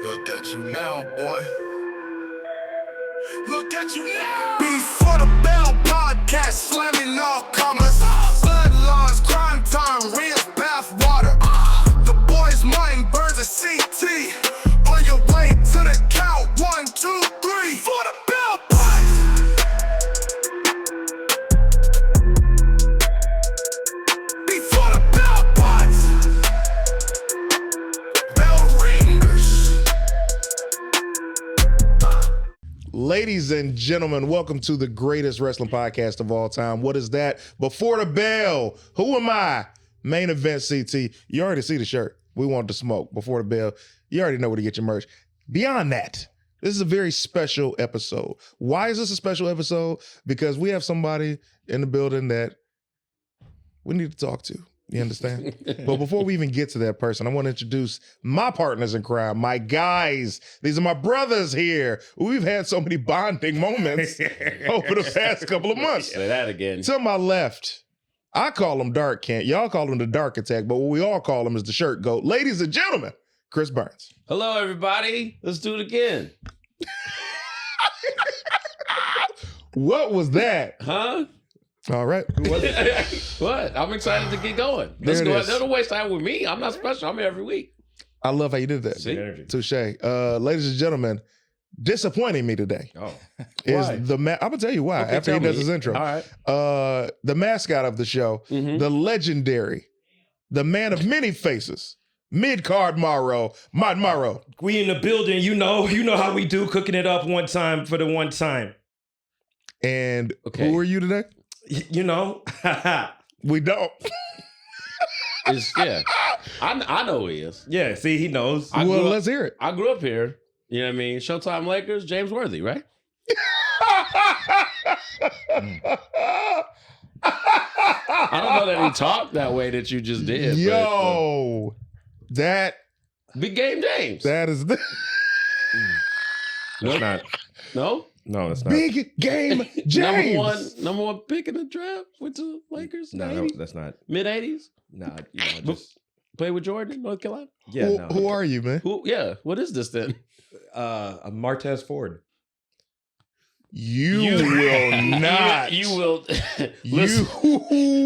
Look at you now, boy. Look at you now. Before the Bell podcast, slamming all comers. Bloodlines, crime time, real bath water. The boys' mind burns a CT. On your way to the count, 1, 2, 3. For the Bell podcast. Before the Bell podcast. Bell ringers. Ladies and gentlemen, welcome to the greatest wrestling podcast of all time. What is that? Before the Bell. Who am I? Main event CT. You already see the shirt. We want to smoke. Before the Bell. You already know where to get your merch. Beyond that, this is a very special episode. Why is this a special episode? Because we have somebody in the building that we need to talk to. You understand? But before we even get to that person, I want to introduce my partners in crime, my guys. These are my brothers here. We've had so many bonding moments over the past couple of months. Say that again. To my left, I call him Dark Kent. Y'all call him the Dark Attack, but what we all call him is the Shirt Goat. Ladies and gentlemen, Chris Burns. Hello, everybody. Let's do it again. What was that? Huh? All right. What? I'm excited to get going. There Let's it go. is. Don't waste time with me. I'm not special. I'm here every week. I love how you did that. See? Touche. Ladies and gentlemen, disappointing me today Oh. is Why? I'm gonna tell you why Okay, after he tell does me. his intro. All right. The mascot of the show, Mhm. the legendary, the man of many faces, mid-card Morrow, Mod Morrow. We in the building, you know how we do, cooking it up one time for the one time. And Okay. who are you today? You know, We don't. Yeah. I know who he is. yeah. See, he knows. I Well, grew up- let's hear it. I grew up here. You know what I mean? Showtime Lakers, James Worthy, right? I don't know that he talked that way that you just did. Yo, that But, big game James. is the It's not. No? No, it's not. big game James. Number one pick in the draft. Went to the Lakers. No, that's not. Mid 80s. Nah, just Played with Jordan in North Carolina. yeah. who, no. who are you, man? Who? Yeah. What is this then? A Martez Ford. You will not. You will. You.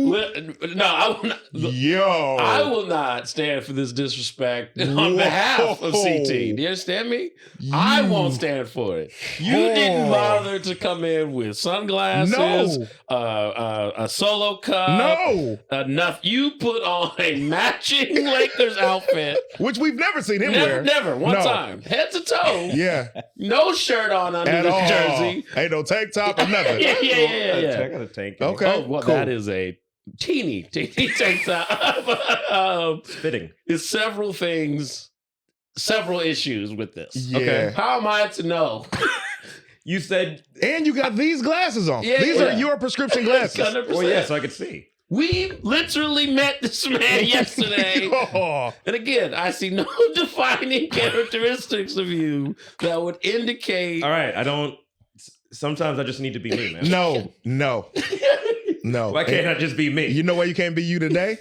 Listen. No, I will not. Yo. I will not stand for this disrespect on Whoa. behalf of CT. Do you understand me? I won't stand for it. You didn't bother to come in with sunglasses, No. a solo cup. No. Enough. You put on a matching Lakers outfit. Which we've never seen him Never, wear. never. One No. time. Head to toe. Yeah. No shirt on under At this all. jersey. Ain't no tank top or nothing. Yeah. Check out a tank. Okay. Oh, well, cool. that is a teeny tank top. Fitting. There's several things, several issues with this. Yeah. Okay. How am I to know? You said, And you got these glasses on. Yeah, These yeah. are your prescription glasses. 100%. well, yeah, so I could see. We literally met this man yesterday. Oh, And again, I see no defining characteristics of you that would indicate. All right, I don't. Sometimes I just need to be me, man. no. Why can't I just be me? You know why you can't be you today?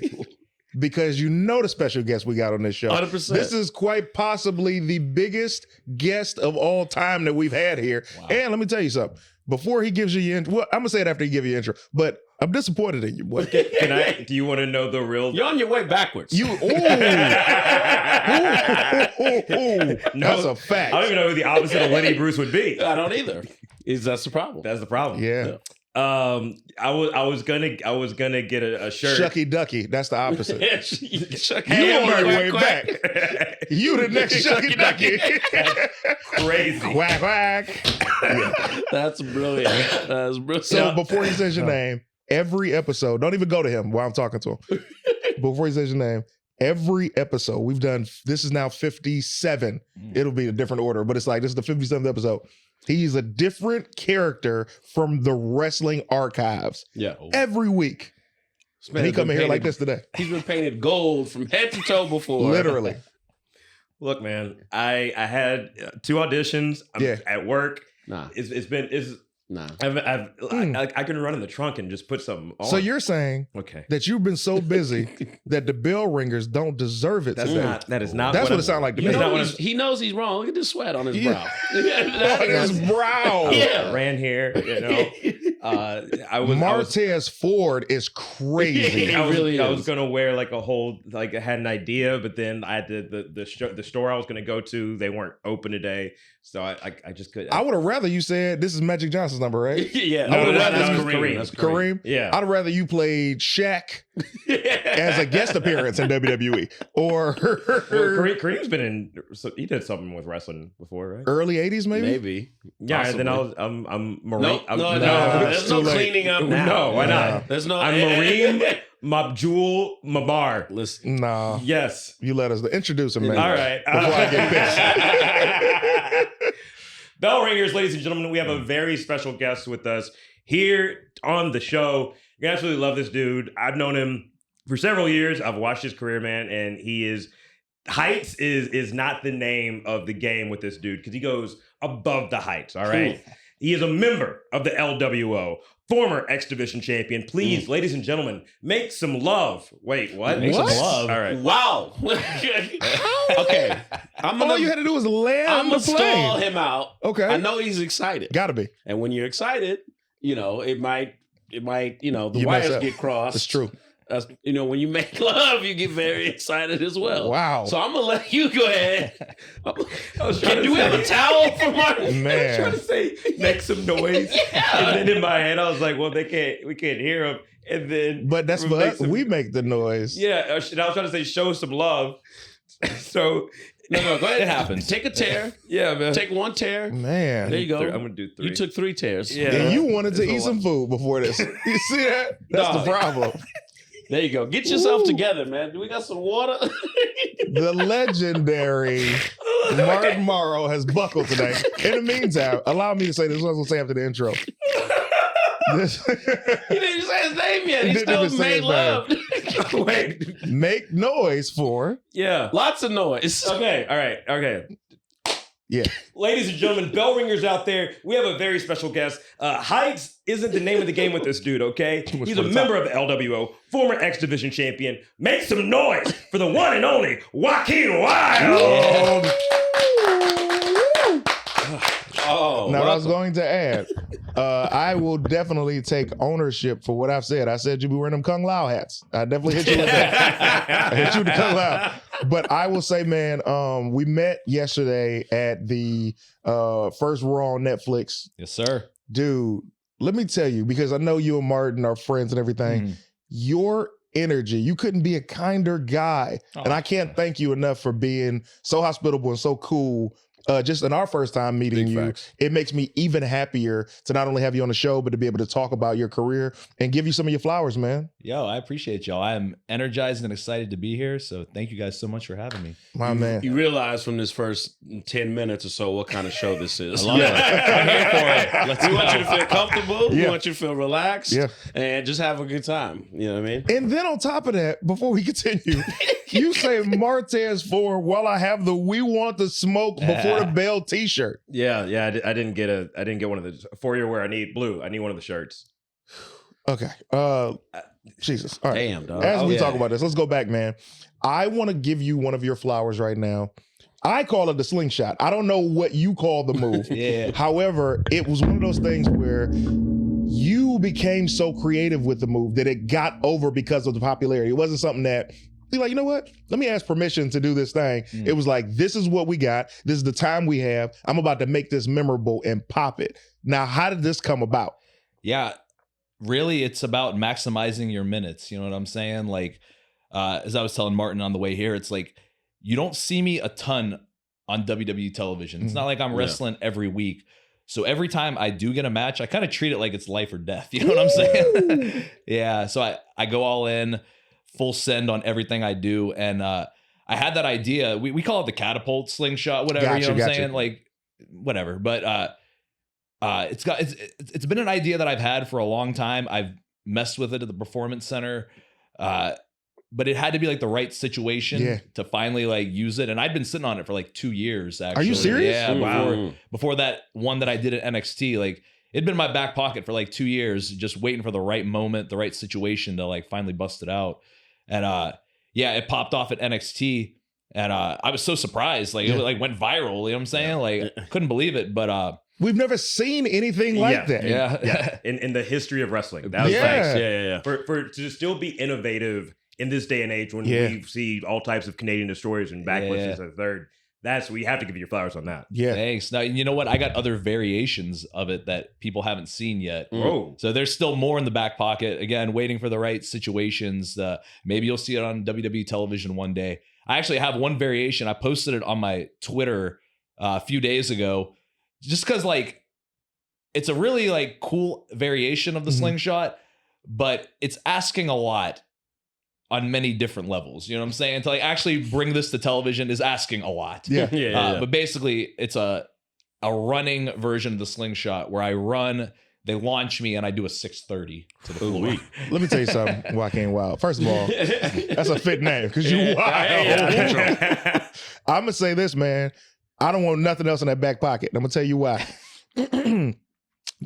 Because you know the special guest we got on this show. 100%. This is quite possibly the biggest guest of all time that we've had here. Wow. And let me tell you something. Before he gives you your intro, well, I'm gonna say it after he gives you your intro, but I'm disappointed in you, boy. Can I? Do you want to know the real? You're on your way backwards. You, ooh. That's a fact. I don't even know who the opposite of Lenny Bruce would be. I don't either. That's the problem. That's the problem. Yeah. I was gonna get a shirt. Shucky Ducky. That's the opposite. Chuck You on Hammer, your way quack, back. quack. You the next Shucky Ducky. Crazy. Quack, quack. That's brilliant. That's brilliant. So before he says your name, every episode, don't even go to him while I'm talking to him. Before he says your name, every episode we've done, this is now 57. It'll be a different order, but it's like, this is the 57th episode. He's a different character from the wrestling archives Yeah. every week. And he come in here like this today. He's been painted gold from head to toe before. Literally. Look, man, I had 2 auditions. I'm Yeah. at work. Nah. It's been Nah. I can run in the trunk and just put something on. So you're saying okay? that you've been so busy that the bell ringers don't deserve it That's today. not. That is not. That's what it sounds like to You me. know he knows he's wrong. Look at this sweat on his brow. On his brow. Yeah. Ran here. You know. I was. Martez Ford is crazy. He really I is. was gonna wear like a whole I had an idea, but then I had the store I was gonna go to. They weren't open today, so I just couldn't. I would have rather you said this is Magic Johnson's number, right? Yeah. I would rather that's use Kareem. That's Kareem. Kareem. Yeah. I'd rather you played Shaq as a guest appearance in WWE or Kareem's been in. So he did something with wrestling before, right? early '80s, maybe. Maybe. Yeah, and then Possibly. I'm Marine. No, There's there's no too late. cleaning up now. No, why not? There's no. I'm Marine Mabjul Mabar. Listen. Nah, Yes. you let us introduce him, man. All right. Before I get pissed. Bell ringers, ladies and gentlemen, we have a very special guest with us here on the show. You absolutely love this dude. I've known him for several years. I've watched his career, man, and he is heights is not the name of the game with this dude because he goes above the heights. All right. He is a member of the LWO, former X Division champion. Please, ladies and gentlemen, make some love. Wait, what? Make some love. All right. Wow. Okay. All you had to do was land I'm the gonna stall plane. him out. Okay, I know he's excited. gotta be. And when you're excited, it might, the You mess wires up. get crossed. It's true. That's, when you make love, you get very excited as well. Wow. So I'm gonna let you go ahead. I was trying to Do we have a towel for Martin? I was trying Man, to say make some noise, and then in my head I was like, "Well, we can't hear him." And then, but that's for make us. some- We make the noise. and I was trying to say, "Show some love." So No, go ahead. It happens. Take a tear. yeah, man. Take one tear. Man. There you go. I'm gonna do 3. You took 3 tears. Yeah. And you wanted to It's a eat some lot. food before this. You see that? That's Dog. the problem. There you go. Get yourself Ooh. together, man. Do we got some water? The legendary Martin Morrow has buckled today. In the meantime, allow me to say this. What I was going to say after the intro. This- He didn't say his name yet. He Didn't still even say made his love. Wait. Make noise for. Yeah. Lots of noise. Okay. All right. Okay. Yeah. Ladies and gentlemen, bell ringers out there, we have a very special guest. Heights isn't the name of the game with this dude, okay? much He's for a the member of the LWO, former X Division champion. Make some noise for the one and only Joaquin Wilde. Oh, Now, I was welcome. going to add, I will definitely take ownership for what I've said. I said you'd be wearing them Kung Lao hats. I definitely hit you with that. I hit you with the Kung Lao. But I will say, man, we met yesterday at the first Raw on Netflix. Yes, sir. Dude, let me tell you, because I know you and Martin are friends and everything, your energy, you couldn't be a kinder guy. And I can't thank you enough for being so hospitable and so cool. Just in our first time meeting Big you, facts. it makes me even happier to not only have you on the show, but to be able to talk about your career and give you some of your flowers, man. Yo, I appreciate y'all. I am energized and excited to be here. So thank you guys so much for having me. My man. You realize from this first 10 minutes or so what kind of show this is. I love it. I'm here for it. Let's We want you go. to feel comfortable. We Yeah. want you to feel relaxed. Yeah. And just have a good time. You know what I mean? And then on top of that, before we continue, you say Martez Ford while I have the "We Want the Smoke Before the Bell" t-shirt. Yeah. I didn't get one of the for your wear. I need blue. I need one of the shirts. Okay. Jesus. All right. Damn, dog. As Oh, we yeah. talk about this, let's go back, man. I want to give you one of your flowers right now. I call it the slingshot. I don't know what you call the move. Yeah. However, it was one of those things where you became so creative with the move that it got over because of the popularity. It wasn't something that you're like, you know what? Let me ask permission to do this thing. It was like, this is what we got. This is the time we have. I'm about to make this memorable and pop it. Now, how did this come about? Yeah, really, it's about maximizing your minutes. You know what I'm saying? Like, as I was telling Martin on the way here, it's like, you don't see me a ton on WWE television. It's not like I'm wrestling every week. So every time I do get a match, I kind of treat it like it's life or death. You know what I'm saying? Yeah. So I go all in, full send on everything I do. And I had that idea. We call it the catapult, slingshot, whatever. You know what I'm saying? Like, whatever. But it's been an idea that I've had for a long time. I've messed with it at the Performance Center. But it had to be like the right situation to finally like use it. And I'd been sitting on it for like 2 years, actually. Are you serious? Yeah. Wow. Before that one that I did at NXT, like it'd been in my back pocket for like 2 years, just waiting for the right moment, the right situation to like finally bust it out. And yeah, it popped off at NXT. And I was so surprised. Like it like went viral. You know what I'm saying? Like couldn't believe it. But we've never seen anything like that. yeah. In the history of wrestling. That was Yeah. For to still be innovative in this day and age when we see all types of Canadian destroyers and backlashes and third. We have to give you your flowers on that. Yeah. Thanks. Now, you know what? I got other variations of it that people haven't seen yet. Whoa. So there's still more in the back pocket. Again, waiting for the right situations. Maybe you'll see it on WWE television one day. I actually have one variation. I posted it on my Twitter a few days ago, just because like it's a really like cool variation of the slingshot, but it's asking a lot on many different levels. You know what I'm saying? To like actually bring this to television is asking a lot. Yeah. But basically it's a running version of the slingshot where I run, they launch me, and I do a 630 to the floor. Let me tell you something, Joaquin Wilde. First of all, that's a fit name because you wild. I'm going to say this, man. I don't want nothing else in that back pocket. And I'm going to tell you why.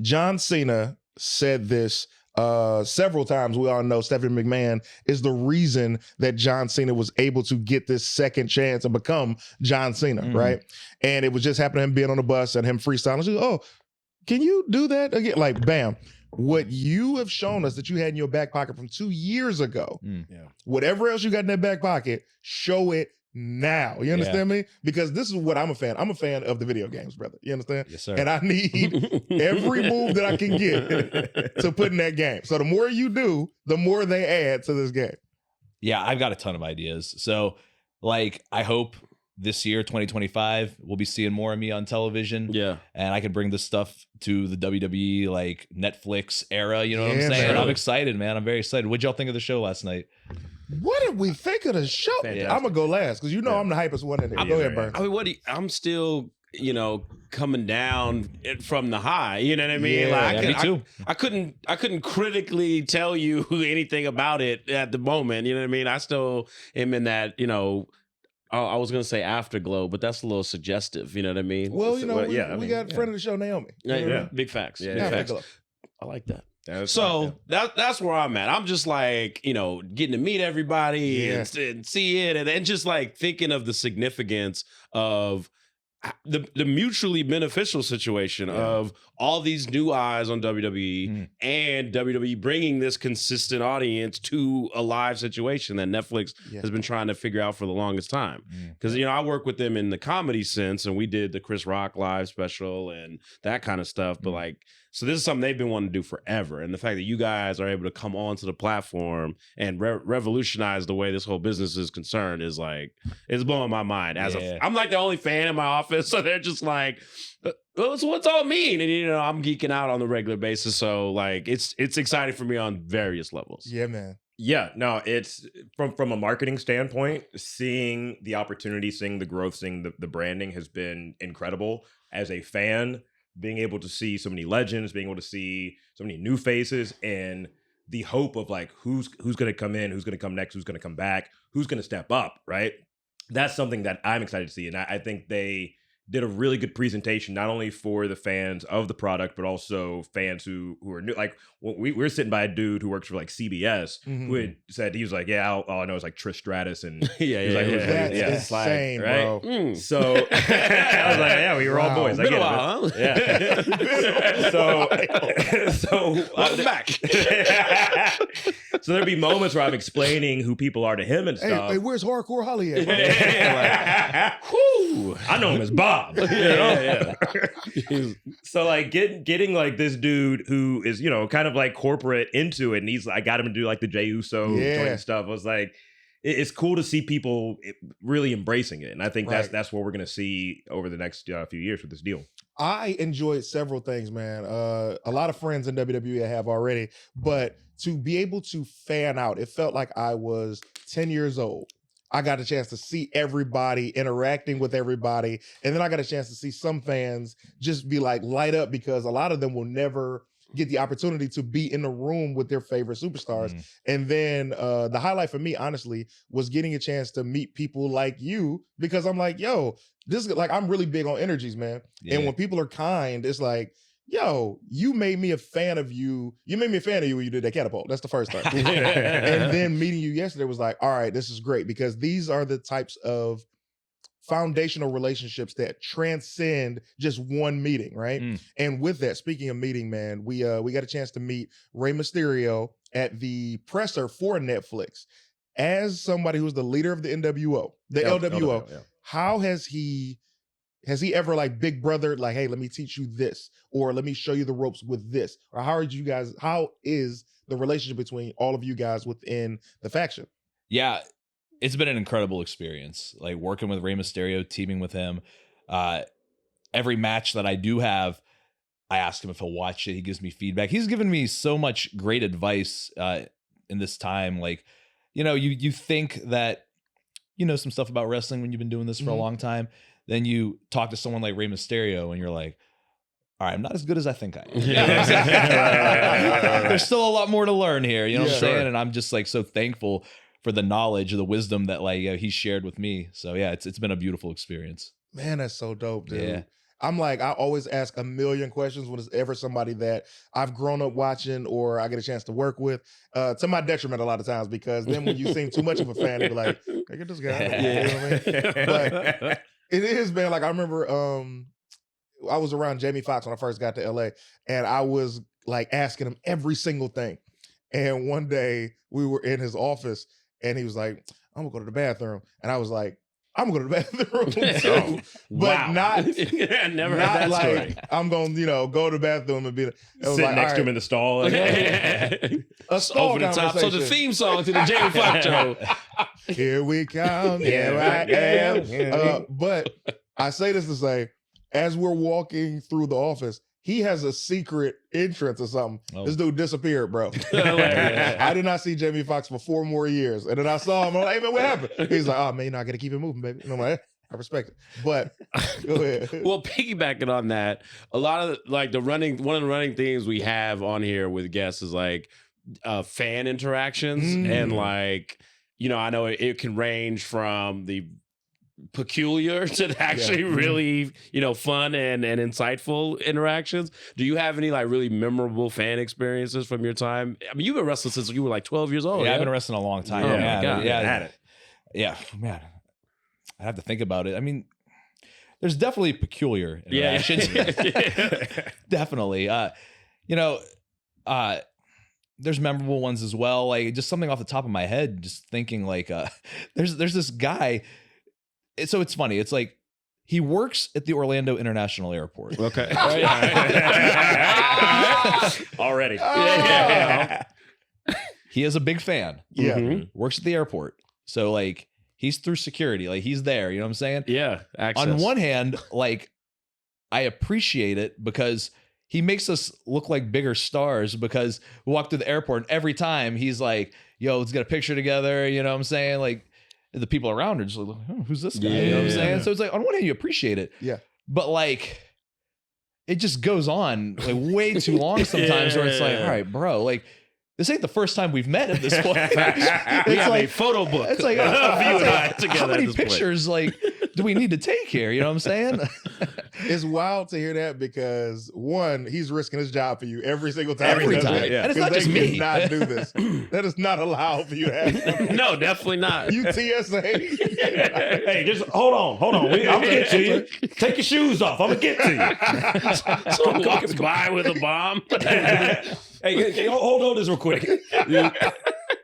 John Cena said this several times. We all know Stephanie McMahon is the reason that John Cena was able to get this second chance and become John Cena, right? And it was just happening to him being on the bus and him freestyling. She goes, oh, can you do that again? Like, bam. What you have shown us that you had in your back pocket from 2 years ago, whatever else you got in that back pocket, show it now. You understand me? Because this is what I'm a fan. I'm a fan of the video games, brother. You understand? Yes, sir. And I need every move that I can get to put in that game. So the more you do, the more they add to this game. Yeah, I've got a ton of ideas. So like, I hope this year, 2025, we'll be seeing more of me on television. Yeah. And I can bring this stuff to the WWE, like Netflix era. You know what I'm Yeah, saying? man. I'm excited, man. I'm very excited. What'd y'all think of the show last night? What did we think of the show? Fantastic. I'm going to go last because you know I'm the hypest one in there. Go ahead, Burn. I mean, I'm still, coming down from the high. You know what I mean? Yeah, me too. I couldn't critically tell you anything about it at the moment. You know what I mean? I still am in that, I was gonna say afterglow, but that's a little suggestive. You know what I mean? Well, we got yeah. friend of the show, Naomi. Big facts. Yeah, Big yeah. facts. Afterglow. I like that. That's So that's where I'm at. I'm just like, getting to meet everybody and see it, and just like thinking of the significance of the mutually beneficial situation of all these new eyes on WWE and WWE bringing this consistent audience to a live situation that Netflix has been trying to figure out for the longest time. Because, I work with them in the comedy sense, and we did the Chris Rock live special and that kind of stuff. But like, so this is something they've been wanting to do forever. And the fact that you guys are able to come onto the platform and revolutionize the way this whole business is concerned is like, it's blowing my mind. I'm like the only fan in my office. So they're just like, so what's all mean? And, I'm geeking out on the regular basis. So like, it's exciting for me on various levels. Yeah, man. Yeah, no, it's from a marketing standpoint, seeing the opportunity, seeing the growth, seeing the branding has been incredible. As a fan, being able to see so many legends, being able to see so many new faces, and the hope of like who's going to come in, who's going to come next, who's going to come back, who's going to step up, right? That's something that I'm excited to see, and I think they did a really good presentation, not only for the fans of the product, but also fans who are new. Like we were sitting by a dude who works for like CBS who had said, he was like, yeah, all I know is like Trish Stratus and That's insane, right? bro. So I was like, yeah, we were all boys. I Been get a while, it. Yeah. So Welcome back. So there'd be moments where I'm explaining who people are to him and stuff. Hey, where's Hardcore Holly at? Whew. I know him as Bob. So like getting like this dude who is, kind of like corporate into it, and I got him to do like the Jey Uso joint and stuff. I was like, it's cool to see people really embracing it, and I think that's what we're gonna see over the next few years with this deal. I enjoyed several things, man. A lot of friends in WWE I have already, but to be able to fan out, it felt like I was 10 years old. I got a chance to see everybody interacting with everybody. And then I got a chance to see some fans just be like light up because a lot of them will never get the opportunity to be in the room with their favorite superstars. And then the highlight for me, honestly, was getting a chance to meet people like you because I'm like, yo, this is like, I'm really big on energies, man. And when people are kind, it's like, yo, you made me a fan of you. You made me a fan of you when you did that catapult. That's the first time. And then meeting you yesterday was like, all right, this is great because these are the types of foundational relationships that transcend just one meeting, right? And with that, speaking of meeting, man, we got a chance to meet Rey Mysterio at the presser for Netflix. As somebody who's the leader of the NWO, the LWO, how has he ever like big brother, like, hey, let me teach you this, or let me show you the ropes with this? Or how is the relationship between all of you guys within the faction? Yeah, it's been an incredible experience. Like working with Rey Mysterio, teaming with him. Every match that I do have, I ask him if he'll watch it. He gives me feedback. He's given me so much great advice in this time. Like, you know, you think that you know some stuff about wrestling when you've been doing this for a long time. Then you talk to someone like Rey Mysterio and you're like, all right, I'm not as good as I think I am. There's still a lot more to learn here. You know what I'm saying? And I'm just like so thankful for the knowledge, the wisdom that like he shared with me. So yeah, it's been a beautiful experience. Man, that's so dope, dude. Yeah. I'm like, I always ask a million questions when it's ever somebody that I've grown up watching or I get a chance to work with, to my detriment a lot of times, because then when you seem too much of a fan, you're like, hey, get this guy. You know what I mean? But it is, man. Like I remember I was around Jamie Foxx when I first got to LA, and I was like asking him every single thing. And one day we were in his office and he was like, I'm gonna go to the bathroom. And I was like, I'm gonna go to the bathroom too. But not, I never not heard that like story. I'm gonna, go to the bathroom and be it was Sitting like, next all to him in right, the stall. Like, a stall Over the top. So the conversation. theme song to the Jamie Foxx show. Here we come, here I am. But I say this to say, as we're walking through the office, he has a secret entrance or something. Oh. This dude disappeared, bro. I did not see Jamie Foxx for 4 more years. And then I saw him. I'm like, hey, man, what happened? He's like, oh, man, I got to keep it moving, baby. And I'm like, I respect it. But go ahead. Well, piggybacking on that, a lot of one of the running themes we have on here with guests is like fan interactions. And like, I know it can range from the peculiar to actually really, fun and insightful interactions. Do you have any like really memorable fan experiences from your time? I mean, you've been wrestling since you were like 12 years old. Yeah, I've been wrestling a long time. Oh, my God. Yeah, man. I have to think about it. I mean, there's definitely peculiar interactions. Definitely. There's memorable ones as well. Like just something off the top of my head, just thinking like, there's this guy. So it's funny. It's like he works at the Orlando International Airport. Okay. already. He is a big fan. Yeah. Mhm. Works at the airport. So like he's through security. Like he's there. You know what I'm saying? Yeah. Access. On one hand, like I appreciate it because he makes us look like bigger stars because we walk through the airport and every time he's like, yo, let's get a picture together. You know what I'm saying? Like the people around are just like, oh, who's this guy? You know what I'm saying? So it's like, on one hand, you appreciate it. Yeah. But like, it just goes on like way too long sometimes where it's like, all right, bro, like, this ain't the first time we've met at this point. We have a photo book. It's like, of you and I together how many at this point. pictures like do we need to take here? You know what I'm saying? It's wild to hear that because one, he's risking his job for you every single time. Every he does time. that. And it's 'Cause not they just me. cannot do this. That is not allowed for you to have. No, definitely not. You TSA. Hey, just hold on. I'm gonna get to you. Take your shoes off. I'm gonna get to you. Someone walking by with a bomb. Hey, hold this real quick.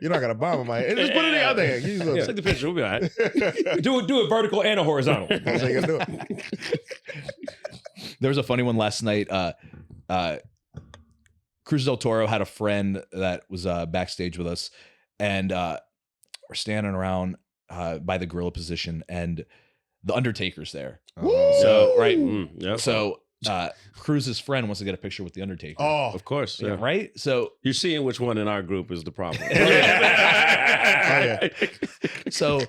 You're not gonna bomb him, man. Just put it in the other hand. Use Let's take the picture. We'll be all right. Do it vertical and a horizontal. That's how you gotta do it. There was a funny one last night. Cruz del Toro had a friend that was backstage with us, and we're standing around by the gorilla position, and the Undertaker's there. So right, Yep. so Cruz's friend wants to get a picture with the Undertaker. Oh, Of course. Yeah. Right. So You're seeing which one in our group is the problem. yeah. so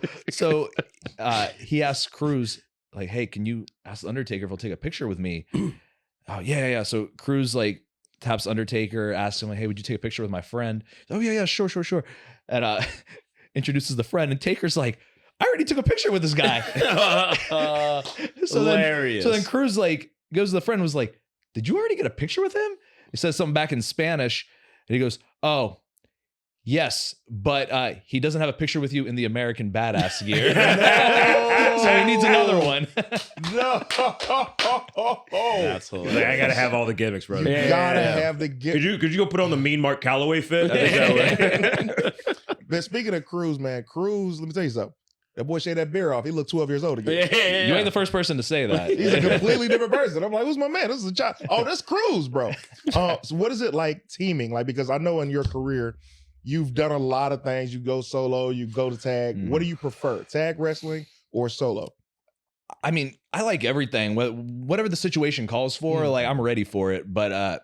he asked Cruz like, "Hey, can you ask the Undertaker if he'll take a picture with me?" Oh yeah. So Cruz like taps Undertaker, asks him like, "Hey, would you take a picture with my friend?" Oh yeah, sure. And introduces the friend, and Taker's like, "I already took a picture with this guy." Hilarious. So then Cruz like goes to the friend and was like, did you already get a picture with him? He says something back in Spanish, and he goes, oh, yes, but he doesn't have a picture with you in the American Badass gear. So he needs another one. No. That's hilarious. Like, I gotta have all the gimmicks, bro. You gotta have the gift. Could you go put on the mean Mark Calloway fit? I think that would- But speaking of Cruz, man, Cruz, let me tell you something. That boy shaved that beard off. He looked 12 years old again. You ain't the first person to say that. He's a completely different person. I'm like, who's my man? This is a child. Oh, that's Cruz, bro. So what is it like teaming? Like, because I know in your career, you've done a lot of things. You go solo, you go to tag. What do you prefer, tag wrestling or solo? I mean, I like everything. Whatever the situation calls for, like I'm ready for it. But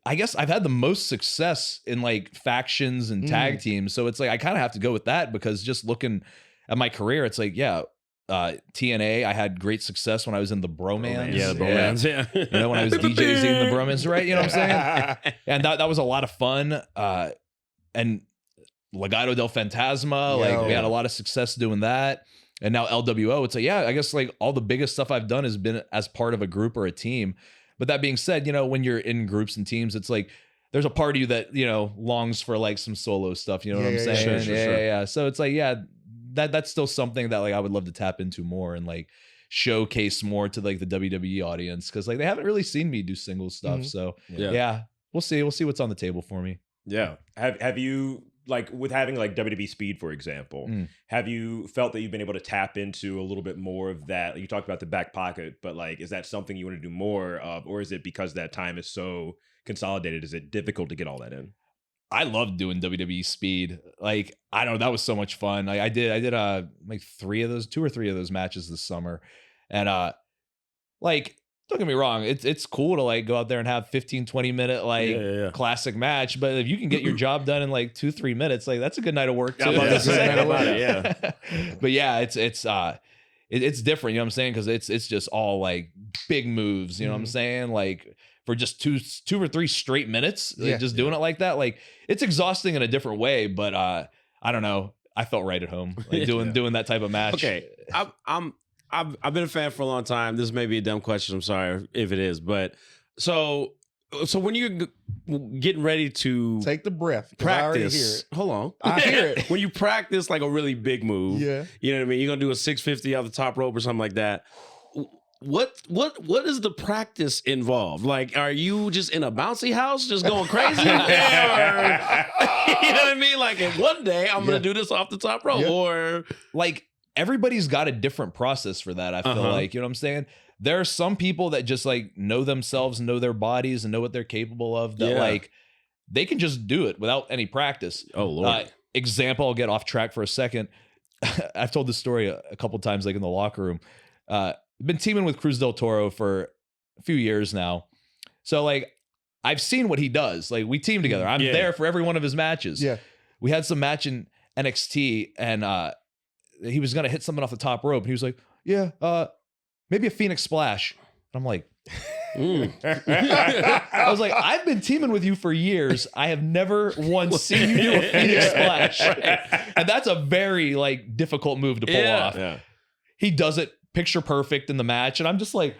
I guess I've had the most success in like factions and tag teams. So it's like I kind of have to go with that because just looking at my career, it's like, TNA, I had great success when I was in the Bromance. Yeah, the Bromance, yeah. You know, when I was DJing in the Bromance, right? You know what I'm saying? And that was a lot of fun. And Legado del Fantasma, like we had a lot of success doing that. And now LWO, it's like, I guess like all the biggest stuff I've done has been as part of a group or a team. But that being said, you know, when you're in groups and teams, it's like there's a part of you that, you know, longs for like some solo stuff. You know what I'm saying? Sure. So it's like, that's still something that like I would love to tap into more and like showcase more to like the WWE audience because like they haven't really seen me do single stuff. So we'll see what's on the table for me. Yeah. Have you, like with having like WWE Speed, for example, have you felt that you've been able to tap into a little bit more of that? You talked about the back pocket, but like, is that something you want to do more of, or is it because that time is so consolidated? Is it difficult to get all that in? I loved doing WWE Speed. Like, I don't know, that was so much fun. I did like 2 or 3 of those matches this summer. And like, don't get me wrong, it's cool to like go out there and have 15-20 minute like classic match, but if you can get your job done in like 2-3 minutes, like that's a good night of work too. But yeah, it's different, you know what I'm saying? Because it's just all like big moves, you know what I'm saying? Like for just two or 3 straight minutes, like, just doing it like that, like it's exhausting in a different way. But I don't know, I felt right at home like doing that type of match. Okay, I've been a fan for a long time. This may be a dumb question. I'm sorry if it is, but so when you're getting ready to take the breath, practice. Hold on, I hear it. When you practice like a really big move, you know what I mean. You're gonna do a 650 off the top rope or something like that. What is the practice involved? Like, are you just in a bouncy house just going crazy? Or, you know what I mean? Like, one day I'm gonna do this off the top rope, or like. Everybody's got a different process for that. I feel like, you know what I'm saying? There are some people that just like know themselves, know their bodies and know what they're capable of that like they can just do it without any practice. Oh Lord. Example, I'll get off track for a second. I've told this story a couple times, like in the locker room. Been teaming with Cruz del Toro for a few years now. So like I've seen what he does. Like we team together. I'm there for every one of his matches. Yeah. We had some match in NXT and he was gonna hit something off the top rope, and he was like, maybe a Phoenix Splash. And I'm like, I was like, I've been teaming with you for years. I have never once seen you do a Phoenix Splash. And that's a very like difficult move to pull off. Yeah. He does it picture perfect in the match, and I'm just like,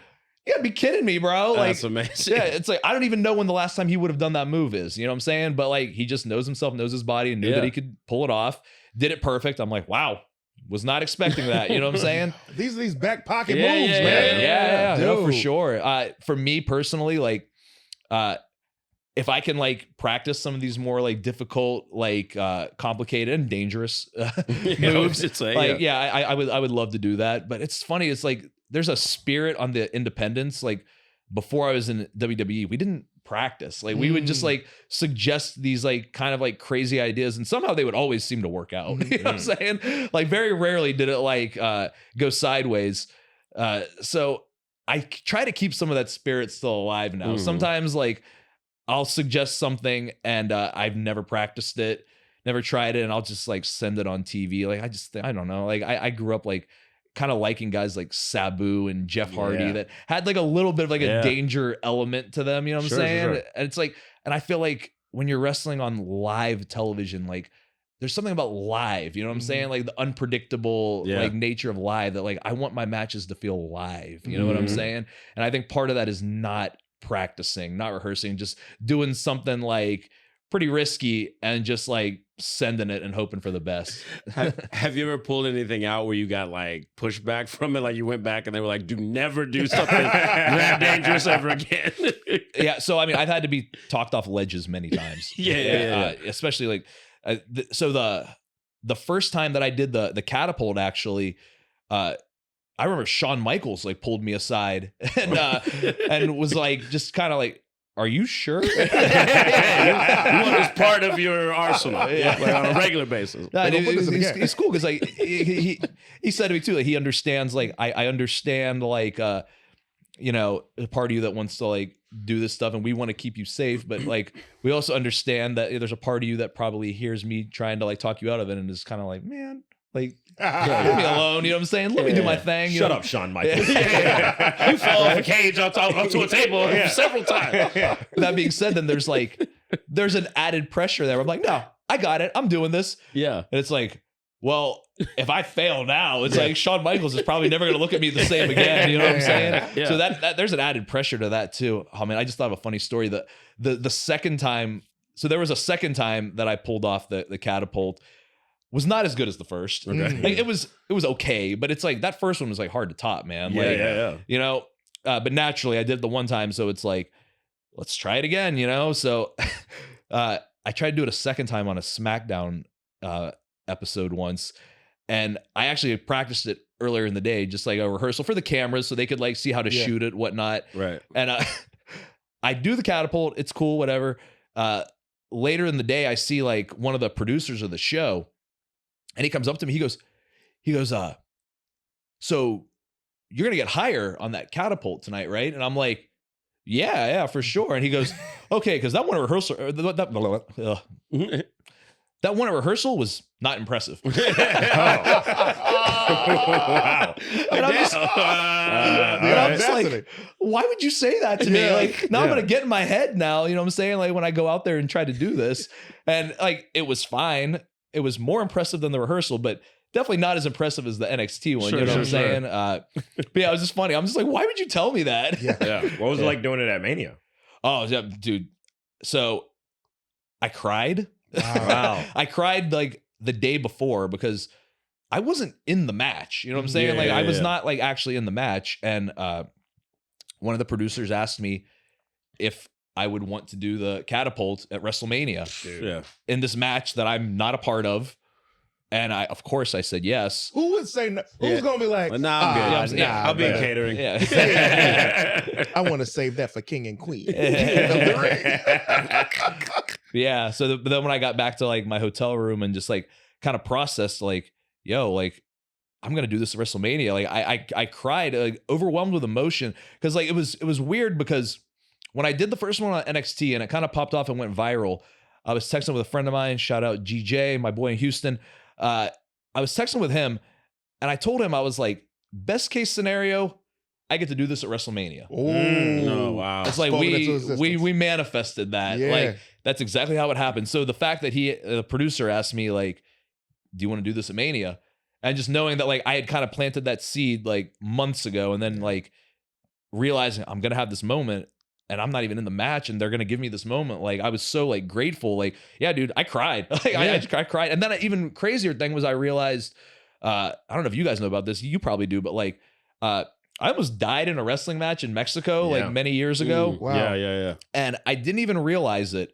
you gotta be kidding me, bro. Like, that's amazing. Yeah, it's like I don't even know when the last time he would have done that move is. You know what I'm saying? But like he just knows himself, knows his body, and knew that he could pull it off. Did it perfect. I'm like, wow. Was not expecting that. You know what I'm saying? These are these back pocket moves, man. Yeah, no, for sure. For me personally, like, if I can like practice some of these more like difficult, like complicated and dangerous moves, I would love to do that. But it's funny. It's like there's a spirit on the independents. Like before I was in WWE, we didn't practice. Like we would just like suggest these like kind of like crazy ideas, and somehow they would always seem to work out. You know what I'm saying? Like very rarely did it like go sideways. So I try to keep some of that spirit still alive now. Sometimes like I'll suggest something and I've never practiced it, never tried it, and I'll just like send it on TV. Like I don't know. Like I grew up like kind of liking guys like Sabu and Jeff Hardy that had like a little bit of like a danger element to them, you know what I'm saying? Sure. And it's like, and I feel like when you're wrestling on live television, like there's something about live, you know what I'm saying? Like the unpredictable like nature of live that like I want my matches to feel live, you know what I'm saying? And I think part of that is not practicing, not rehearsing, just doing something like pretty risky and just like sending it and hoping for the best. Have you ever pulled anything out where you got like pushback from it? Like you went back and they were like, never do something that dangerous ever again. Yeah. So, I mean, I've had to be talked off ledges many times. Yeah. Especially like, so the first time that I did the catapult, actually, I remember Shawn Michaels like pulled me aside and was like, just kind of like, are you sure? You want this part of your arsenal, like on a regular basis. No, it's cool because like he said to me too, like he understands. Like I understand, like you know, a part of you that wants to like do this stuff, and we want to keep you safe, but like we also understand that there's a part of you that probably hears me trying to like talk you out of it, and is kind of like, man, like, leave me alone. You know what I'm saying? Let me do my thing. Shut up, Shawn Michaels. You fall off a cage up to a table several times. That being said, then there's an added pressure there. I'm like, no, I got it. I'm doing this. Yeah. And it's like, well, if I fail now, it's like Shawn Michaels is probably never going to look at me the same again. You know what I'm saying? Yeah. So that there's an added pressure to that too. Oh man, I just thought of a funny story that the second time. So there was a second time that I pulled off the catapult. Was not as good as the first. Okay. Like, it was okay, but it's like that first one was like hard to top, man. Like, Yeah. You know, but naturally I did the one time, so it's like, let's try it again, you know? So I tried to do it a second time on a SmackDown episode once, and I actually practiced it earlier in the day, just like a rehearsal for the cameras so they could like see how to shoot it, whatnot. Right. And I do the catapult, it's cool, whatever. Later in the day, I see like one of the producers of the show, and he comes up to me. He goes, so you're gonna get higher on that catapult tonight, right? And I'm like, yeah, for sure. And he goes, okay, because that one at rehearsal, that one at rehearsal was not impressive. Wow. And I'm just like, why would you say that to me? Like, now I'm gonna get in my head now. You know what I'm saying? Like when I go out there and try to do this, and like it was fine. It was more impressive than the rehearsal, but definitely not as impressive as the NXT one. Sure, you know what I'm sure. saying? But yeah, it was just funny. I'm just like, why would you tell me that? Yeah. What was it like doing it at Mania? Oh, yeah, dude. So I cried. Wow. I cried like the day before because I wasn't in the match. You know what I'm saying? I was not like actually in the match. And one of the producers asked me if I would want to do the catapult at WrestleMania in this match that I'm not a part of. And of course I said yes. Who would say no? Who's gonna be like, Well, nah, I'm good. I'll be in catering. Yeah. I want to save that for King and Queen. Yeah. So but then when I got back to like my hotel room and just like kind of processed like, yo, like I'm gonna do this at WrestleMania. Like I cried, like, overwhelmed with emotion, because like it was weird because when I did the first one on NXT and it kind of popped off and went viral, I was texting with a friend of mine, shout out GJ, my boy in Houston. I was texting with him and I told him, I was like, best case scenario, I get to do this at WrestleMania. Oh, wow. It's like we manifested that. Yeah. Like that's exactly how it happened. So the fact that the producer asked me like, do you want to do this at Mania? And just knowing that like I had kind of planted that seed like months ago, and then like realizing I'm going to have this moment and I'm not even in the match and they're going to give me this moment. Like I was so like grateful. Like, yeah, dude, I cried. Like I cried. And then an even crazier thing was I realized, I don't know if you guys know about this. You probably do, but like, I almost died in a wrestling match in Mexico like many years ago. Ooh, wow. Yeah. And I didn't even realize it.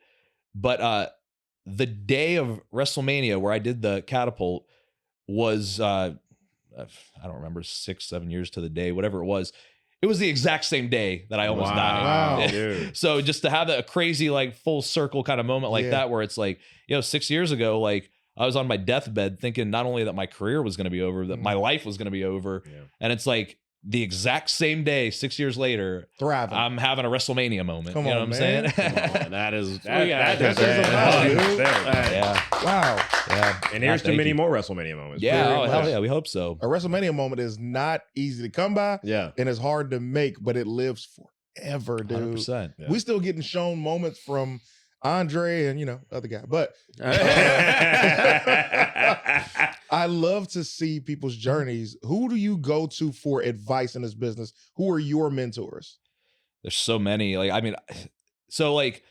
But the day of WrestleMania where I did the catapult was, I don't remember, 6-7 years to the day, whatever it was. It was the exact same day that I almost died. Wow. Dude. So just to have a crazy like full circle kind of moment like that, where it's like, 6 years ago, like I was on my deathbed thinking not only that my career was going to be over, that my life was going to be over. Yeah. And it's like the exact same day, 6 years later, thriving. I'm having a WrestleMania moment. Come you know on, what I'm man. saying? That is That deserves a value. Yeah. Wow. Yeah. And here's to Thank many you. more WrestleMania moments. Yeah. Very Oh, hell much. yeah. We hope so. A WrestleMania moment is not easy to come by. Yeah. And it's hard to make, but it lives forever, dude. 100%. We still getting shown moments from Andre and other guy. But I love to see people's journeys. Who do you go to for advice in this business? Who are your mentors? There's so many. Like, I mean, so like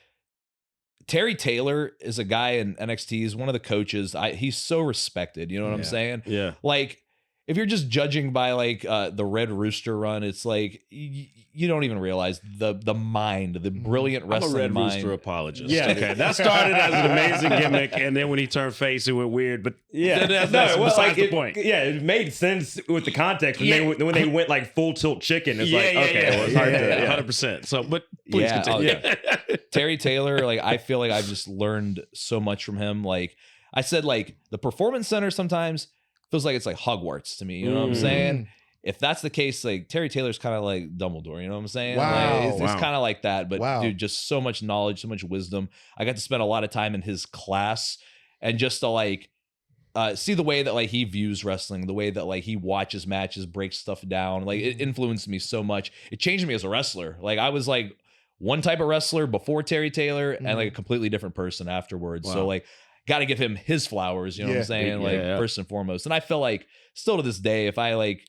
Terry Taylor is a guy in NXT. He's one of the coaches. He's so respected. You know what I'm saying? Yeah. Like, if you're just judging by like the Red Rooster run, it's like you don't even realize the mind, the brilliant I'm a wrestling Red mind. Rooster apologist. Yeah. Okay. That started as an amazing gimmick, and then when he turned face, it went weird. But that's besides the point. Yeah, it made sense with the context when they went like full tilt chicken. It's like, okay, well, it's hard to 100%. So, but please continue. Terry Taylor, like, I feel like I've just learned so much from him. Like I said, like the Performance Center sometimes feels like it's like Hogwarts to me. You know what I'm saying? If that's the case, like Terry Taylor's kind of like Dumbledore. You know what I'm saying? Wow. Like, it's kind of like that. But Wow. dude, just so much knowledge, so much wisdom. I got to spend a lot of time in his class, and just to like see the way that like he views wrestling, the way that like he watches matches, breaks stuff down. Like it influenced me so much. It changed me as a wrestler. Like I was like one type of wrestler before Terry Taylor, and like a completely different person afterwards. Wow. So like, got to give him his flowers. You know what I'm saying? Like first and foremost. And I feel like still to this day, if I like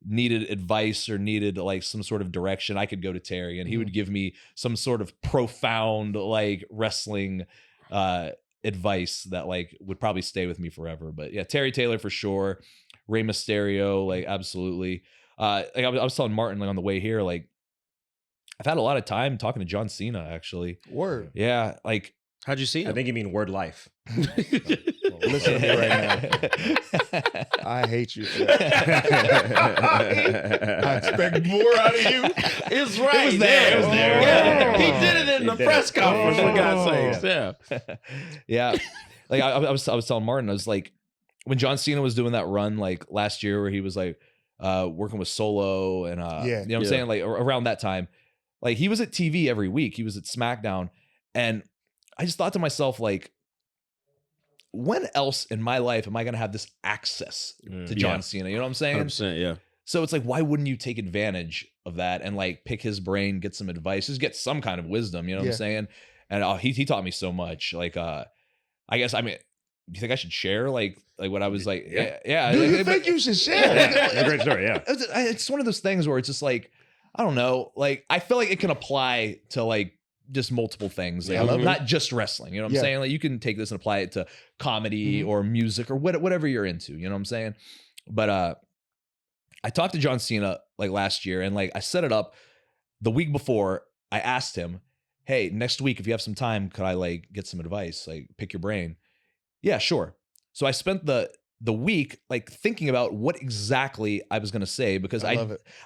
needed advice or needed like some sort of direction, I could go to Terry, and he would give me some sort of profound like wrestling advice that like would probably stay with me forever. But yeah, Terry Taylor for sure. Rey Mysterio, like absolutely. Like I was telling Martin like on the way here, like I've had a lot of time talking to John Cena actually. Word. Yeah, like How'd you see him? I think you mean word life. Listen to me right now. I hate you. For that. I expect more out of you. It's right. It was there. It was there. Yeah. He did it in the press conference, for God's sakes. Yeah. Yeah. Like I was telling Martin, I was like, when John Cena was doing that run like last year where he was like working with Solo and you know what I'm saying? Like around that time, like he was at TV every week. He was at SmackDown. And I just thought to myself, like, when else in my life am I going to have this access to John Cena? You know what I'm saying? 100%, yeah. So it's like, why wouldn't you take advantage of that and like pick his brain, get some advice, just get some kind of wisdom? You know what I'm saying? And he taught me so much. Like, I guess, I mean, do you think I should share like what I was like? Yeah. Do you think you should share? A great story, yeah. It's one of those things where it's just like, I don't know. Like, I feel like it can apply to like just multiple things, like, not just wrestling. You know what I'm saying? Like, you can take this and apply it to comedy or music or whatever you're into. You know what I'm saying? But I talked to John Cena like last year, and like I set it up the week before. I asked him, "Hey, next week, if you have some time, could I like get some advice? Like, pick your brain." Yeah, sure. So I spent the week like thinking about what exactly I was gonna say, because I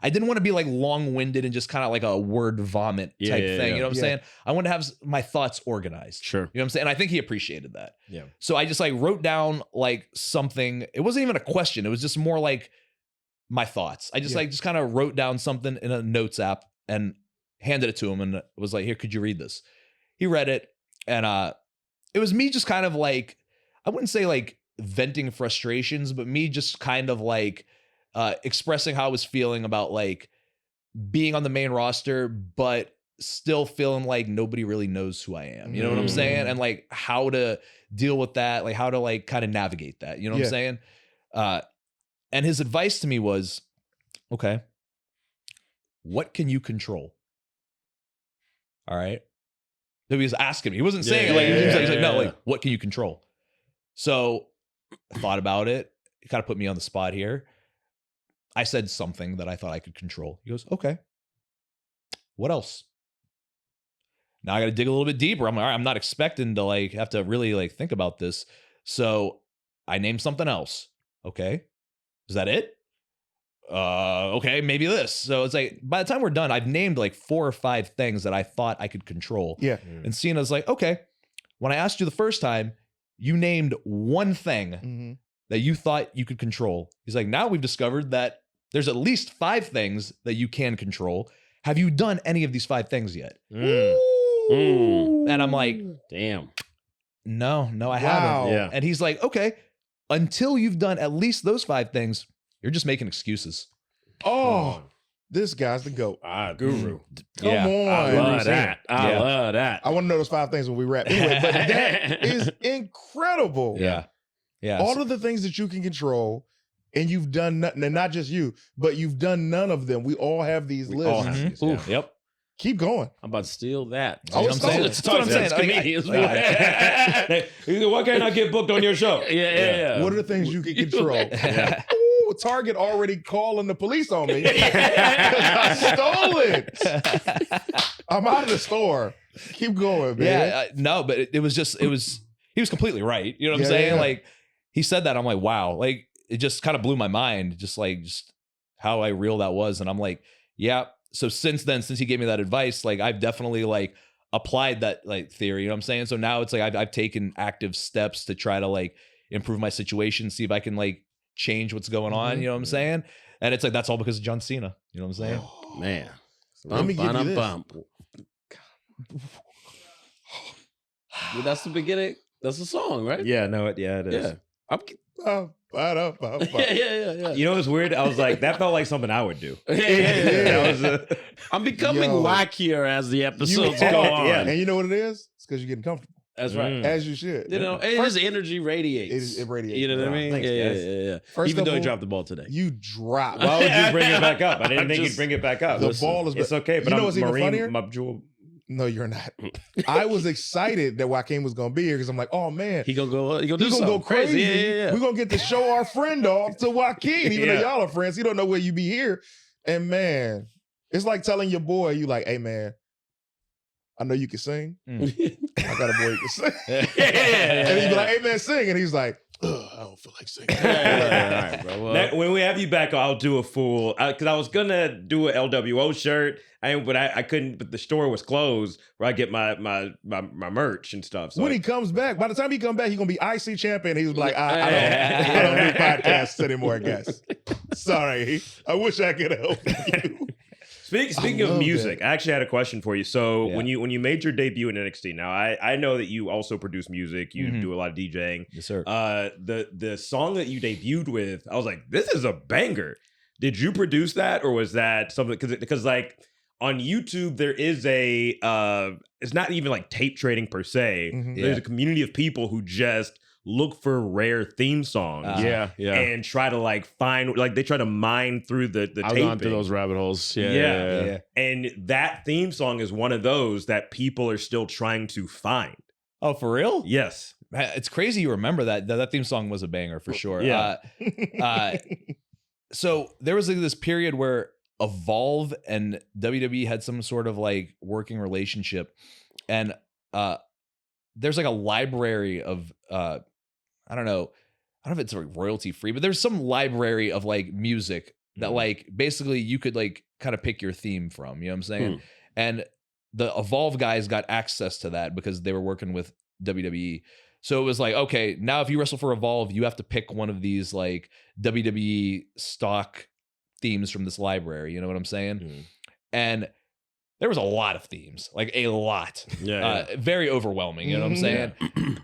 didn't want to be like long-winded and just kind of like a word vomit type thing. You know what I'm saying? I wanted to have my thoughts organized. Sure. You know what I'm saying? And I think he appreciated that. Yeah. So I just like wrote down like something. It wasn't even a question. It was just more like my thoughts. I just like just kind of wrote down something in a notes app and handed it to him and was like, "Here, could you read this?" He read it, and it was me just kind of like, I wouldn't say like venting frustrations, but me just kind of like expressing how I was feeling about like being on the main roster, but still feeling like nobody really knows who I am. You know what I'm saying? And like how to deal with that, like how to like kind of navigate that. You know what I'm saying? And his advice to me was, okay, what can you control? All right. He was asking me. He wasn't saying it like, he was like, no, like, what can you control? So I thought about it. It kind of put me on the spot here. I said something that I thought I could control. He goes, okay, what else? Now I got to dig a little bit deeper. I'm like, all right, I'm not expecting to like have to really like think about this. So I named something else. Okay. Is that it? Okay, maybe this. So it's like, by the time we're done, I've named like 4 or 5 things that I thought I could control. Yeah. And Cena's like, okay, when I asked you the first time, you named one thing that you thought you could control. He's like, now we've discovered that there's at least 5 things that you can control. Have you done any of these 5 things yet? And I'm like, damn. No, I haven't. Yeah. And he's like, okay, until you've done at least those 5 things, you're just making excuses. Oh, this guy's the GOAT. Guru. Come on. I love that. I love that. I want to know those 5 things when we wrap. Anyway, but that is incredible. Yeah. All of the things that you can control, and you've done nothing, and not just you, but you've done none of them. We all have these lists. All have these, Yep. Keep going. I'm about to steal that. Oh, it's stolen. That's what I'm saying. Comedians. Why can't I get booked on your show? Yeah. What are the things you can control? Ooh, Target already calling the police on me. I stole it. I'm out of the store. Keep going, man. Yeah, no, but it was he was completely right. You know what I'm saying? Yeah. Like he said that, I'm like, wow, like it just kind of blew my mind, just how real that was. And I'm like, yeah. So since then, since he gave me that advice, like I've definitely like applied that like theory, you know what I'm saying? So now it's like I've taken active steps to try to like improve my situation, see if I can like change what's going on, you know what I'm saying? And it's like that's all because of John Cena, you know what I'm saying? Oh, man. Let me give you this. Well, that's the beginning. That's the song, right? Yeah, no, it is. Yeah. Yeah. You know what's weird? I was like, that felt like something I would do. Yeah. I'm becoming Yo. wackier as the episodes are, go on. yeah. And you know what it is? It's because you're getting comfortable. That's right. As you should. You know, his energy radiates. It radiates. You know what I mean? Thanks, guys. Yeah. First Even of though he all, dropped the ball today. You dropped. Why would you bring it back up? I didn't think just- you'd bring it back up. The ball is. It's okay, but you know I'm what's even funnier? My jewel. No, you're not. I was excited that Joaquin was going to be here because I'm like, oh man, He gonna go. He gonna do he's gonna something go crazy. Yeah. We're gonna get to show our friend off to Joaquin, even though y'all are friends. He don't know where you be here. And man, it's like telling your boy, you like, hey man, I know you can sing. I got a boy who can sing. And he'd be like, hey man, sing. And he's like, ugh, I don't feel like singing. All right, bro. Well, When we have you back, I'll do a full because I was gonna do a LWO shirt, but I couldn't. But the store was closed where I get my merch and stuff. So When he comes back, by the time he come back, he's gonna be IC champion. He's like, I don't do podcasts anymore, guys. Sorry, I wish I could help you. Speaking of love music, that. I actually had a question for you. So Yeah. when you made your debut in NXT, now I know that you also produce music. You do a lot of DJing. Yes, sir. The song that you debuted with, I was like, this is a banger. Did you produce that, or was that something? Because like on YouTube, there is a it's not even like tape trading per se. Mhm. There's Yeah. a community of people who just look for rare theme songs. Uh-huh. And try to like find like they try to mine through the I've taping. gone through those rabbit holes. Yeah. And that theme song is one of those that people are still trying to find. Oh, for real? Yes. Man, it's crazy you remember that. That theme song was a banger for sure. Yeah. So there was like this period where Evolve and WWE had some sort of like working relationship, and there's like a library of I don't know if it's like royalty free, but there's some library of like music that like basically you could like kind of pick your theme from, you know what I'm saying? And the Evolve guys got access to that because they were working with WWE. So it was like, okay, now if you wrestle for Evolve, you have to pick one of these like WWE stock themes from this library. You know what I'm saying? And there was a lot of themes, like a lot. Very overwhelming. You know what I'm saying?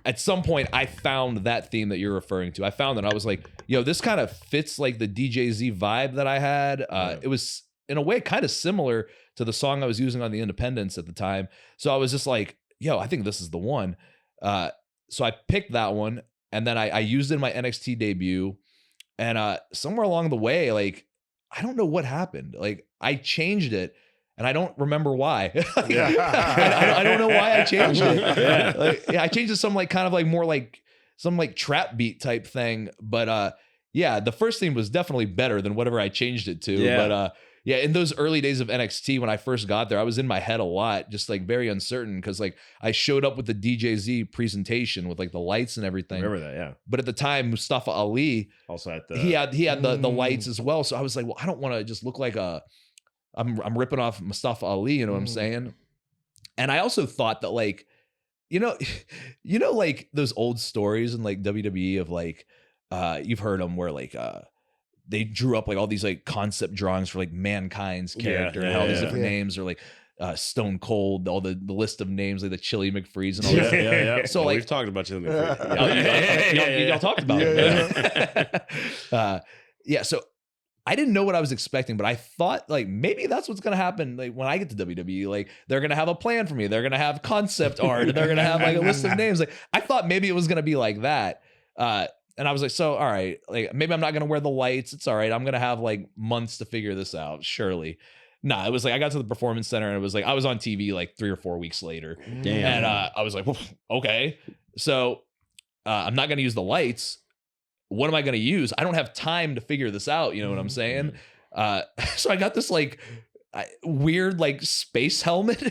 At some point, I found that theme that you're referring to. I found it. I was like, yo, this kind of fits like the DJZ vibe that I had. It was in a way kind of similar to the song I was using on the Independence at the time. So I was just like, yo, I think this is the one. So I picked that one, and then I used it in my NXT debut. And somewhere along the way, like, I don't know what happened. Like, I changed it, and I don't remember why. I don't know why I changed it. I changed it to some like kind of like more like some like trap beat type thing. But yeah, the first theme was definitely better than whatever I changed it to. Yeah. But yeah, in those early days of NXT, when I first got there, I was in my head a lot, just like very uncertain because like I showed up with the DJZ presentation with like the lights and everything. Remember that, yeah. But at the time, Mustafa Ali, Also at the he had the lights as well. So I was like, well, I don't want to just look like I'm ripping off Mustafa Ali, you know what I'm saying? And I also thought that like, you know, like those old stories in like WWE of like, you've heard them where like, they drew up like all these like concept drawings for like Mankind's character and all these different names, or like Stone Cold, all the list of names like the Chili McFreeze and all this. So Well, like we've talked about you. y'all talked about it. Yeah. So I didn't know what I was expecting, but I thought like maybe that's what's gonna happen. Like when I get to WWE, like they're gonna have a plan for me. They're gonna have concept art. They're gonna have like a list of names. Like I thought maybe it was gonna be like that. And I was like, so, all right, like maybe I'm not going to wear the lights. It's all right. I'm going to have like months to figure this out, surely. Nah, it was like I got to the performance center and it was like I was on TV like 3 or 4 weeks later. Damn. And I was like, well, okay. So I'm not going to use the lights. What am I going to use? I don't have time to figure this out. You know what I'm saying? So I got this like weird like space helmet.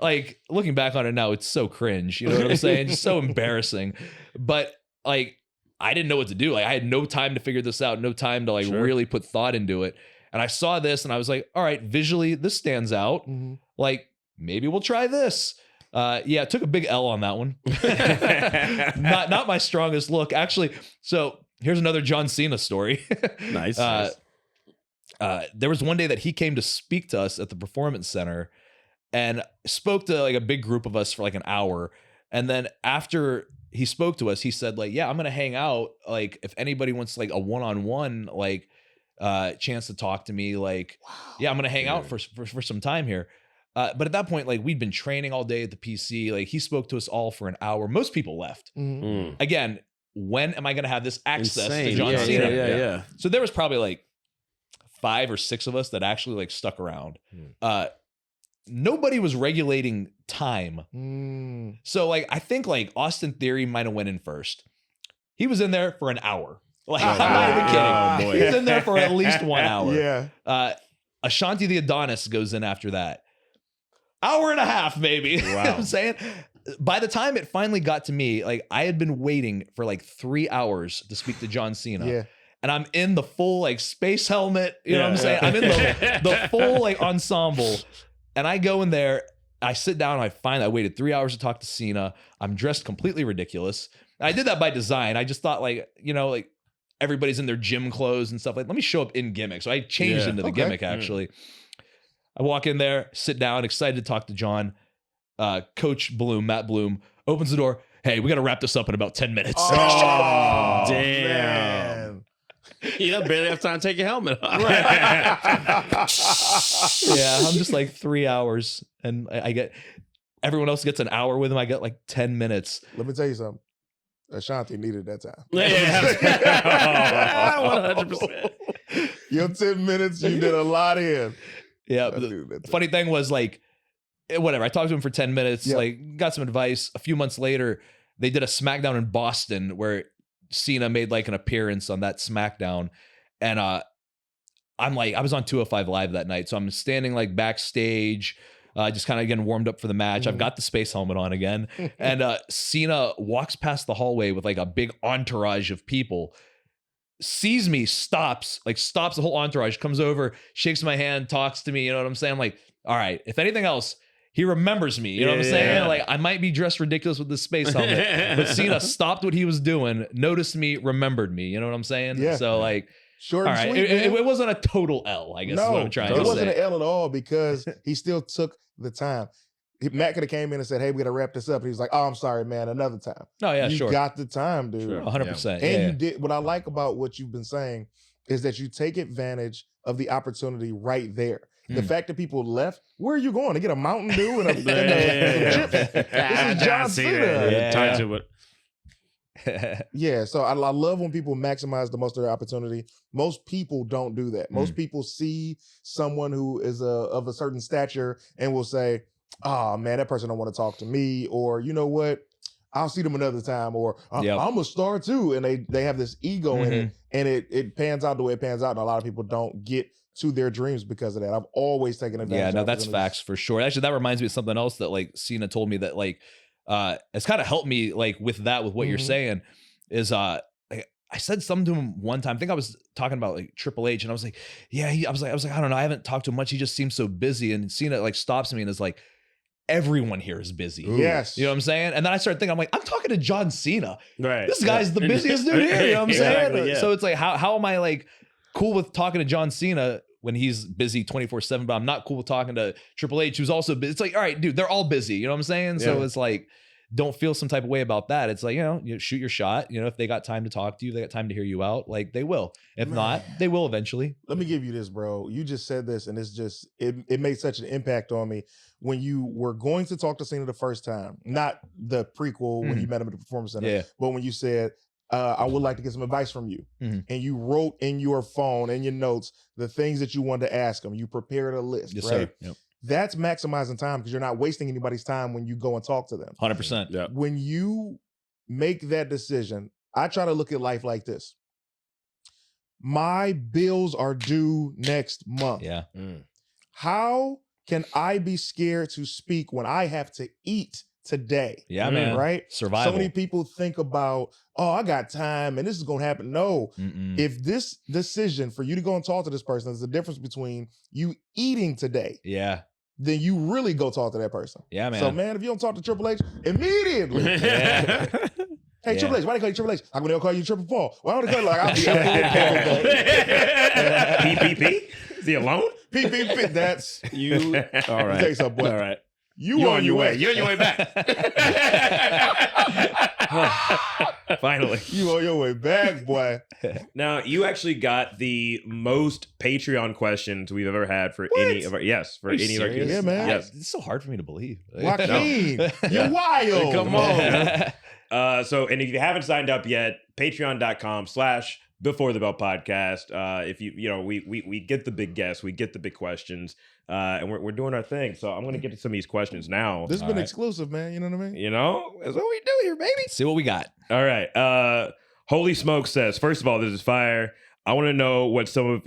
like looking back on it now, it's so cringe. You know what I'm saying? Just so embarrassing. But like I didn't know what to do. Like I had no time to figure this out, no time to like really put thought into it. And I saw this and I was like, all right, visually this stands out. Like maybe we'll try this. Yeah, it took a big L on that one. not my strongest look, actually. So here's another John Cena story. Nice. There was one day that he came to speak to us at the Performance Center and spoke to like a big group of us for like an hour. And then after he spoke to us, he said like, yeah, I'm going to hang out. Like if anybody wants like a one-on-one, like chance to talk to me, like, yeah, I'm going to hang out for some time here. But at that point, like we'd been training all day at the PC. Like he spoke to us all for an hour. Most people left. Again, when am I going to have this access to John Cena? Yeah. So there was probably like 5 or 6 of us that actually like stuck around. Nobody was regulating time. So like I think like Austin Theory might have went in first. He was in there for an hour. Like I'm not even kidding. Oh, boy. He was in there for at least 1 hour. Yeah. Ashanti the Adonis goes in after that. Hour and a half, maybe. You know what I'm saying? By the time it finally got to me, like I had been waiting for like 3 hours to speak to John Cena. Yeah. And I'm in the full like space helmet. You know what I'm saying? I'm in the full like ensemble. And I go in there, I sit down, and I waited 3 hours to talk to Cena. I'm dressed completely ridiculous. I did that by design. I just thought like, you know, like everybody's in their gym clothes and stuff. Like, let me show up in gimmick. So I changed into the gimmick actually. I walk in there, sit down, excited to talk to John. Coach Bloom, Matt Bloom, opens the door. Hey, we got to wrap this up in about 10 minutes. Oh, damn. Man. You don't barely have time to take your helmet off. Yeah, I'm just like 3 hours, and I get everyone else gets an hour with him. I get like 10 minutes. Let me tell you something. Ashanti needed that time. Yeah, 100%. Your 10 minutes, you did a lot in. Yeah, That the dude, that funny thing was like, whatever. I talked to him for 10 minutes, Yep. like got some advice. A few months later, they did a SmackDown in Boston where Cena made like an appearance on that SmackDown. And I'm like, I was on 205 Live that night. So I'm standing like backstage, just kind of getting warmed up for the match. I've got the space helmet on again. And Cena walks past the hallway with like a big entourage of people, sees me, stops the whole entourage, comes over, shakes my hand, talks to me. You know what I'm saying? I'm like, all right, if anything else, he remembers me. You know what I'm saying? Like I might be dressed ridiculous with the space helmet, but Cena stopped what he was doing, noticed me, remembered me. You know what I'm saying? Yeah. So like, Short all and right, sweet, man. it wasn't a total L, I guess is what I'm trying it to wasn't say. an L at all because he still took the time. Matt could have came in and said, hey, we got to wrap this up. And he was like, oh, I'm sorry, man, another time. Oh yeah, you sure. got the time, dude. Sure. 100%. And Yeah. you did what I like about what you've been saying is that you take advantage of the opportunity right there. The fact that people left, where are you going? To get a Mountain Dew and a chips? This is John Cena. Yeah. Time to it. Yeah, so I love when people maximize the most of their opportunity. Most people don't do that. Most people see someone who is of a certain stature and will say, oh man, that person don't want to talk to me, or you know what? I'll see them another time, or I'm a star too. And they have this ego in it, and it pans out the way it pans out. And a lot of people don't get to their dreams because of that. I've always taken advantage. Yeah, no, of that's opportunities. facts for sure. Actually, that reminds me of something else that like Cena told me that like it's kind of helped me like with what you're saying is like, I said something to him one time. I think I was talking about like Triple H, and I was like, yeah, I was like, I don't know, I haven't talked to him much. He just seems so busy. And Cena like stops me and is like, everyone here is busy. Yes. You know what I'm saying? And then I started thinking, I'm like, I'm talking to John Cena. Right. This guy's the busiest dude here. You know what I'm saying? Exactly, yeah. So it's like, how am I like cool with talking to John Cena when he's busy 24/7, but I'm not cool with talking to Triple H, who's also busy? It's like, all right, dude, they're all busy. You know what I'm saying? So it's like, don't feel some type of way about that. It's like, you shoot your shot. You know, if they got time to talk to you, they got time to hear you out, like they will. If not, they will eventually. Let me give you this, bro. You just said this, and it's just it made such an impact on me. When you were going to talk to Cena the first time, not the prequel when you met him at the Performance Center, but when you said, I would like to get some advice from you. Mhm. And you wrote in your phone and your notes the things that you wanted to ask them. You prepared a list, Yes, right? sir. Yep. That's maximizing time because you're not wasting anybody's time when you go and talk to them. 100%. Yeah. When you make that decision, I try to look at life like this. My bills are due next month. Yeah. How can I be scared to speak when I have to eat today? Yeah, man. Right? Survival. So many people think about, oh, I got time and this is going to happen. No. Mm-mm. If this decision for you to go and talk to this person is the difference between you eating today, Yeah. then you really go talk to that person. Yeah, man. So, man, if you don't talk to Triple H immediately, Yeah. hey, Yeah. Triple H, why they call you Triple H? I'm going to call you Triple Paul. Why don't they call you like, I'll be PPP? Is he alone? PPP. That's, You all I'll right? tell you something, boy. All right. You on your way. You're on your way back. Finally. You on your way back, boy. Now, you actually got the most Patreon questions we've ever had for any of our Are you any of our serious? Yeah, man. Yes. It's so hard for me to believe. Joaquin, No. you're wild. Come on. So, and if you haven't signed up yet, patreon.com/Before the Bell podcast. If we get the big guests, we get the big questions, and we're doing our thing. So I'm going to get to some of these questions now. This has been All right. exclusive, man. You know what I mean? You know, that's what we do here, baby. See what we got. All right. Holy Smoke says, first of all, this is fire. I want to know what some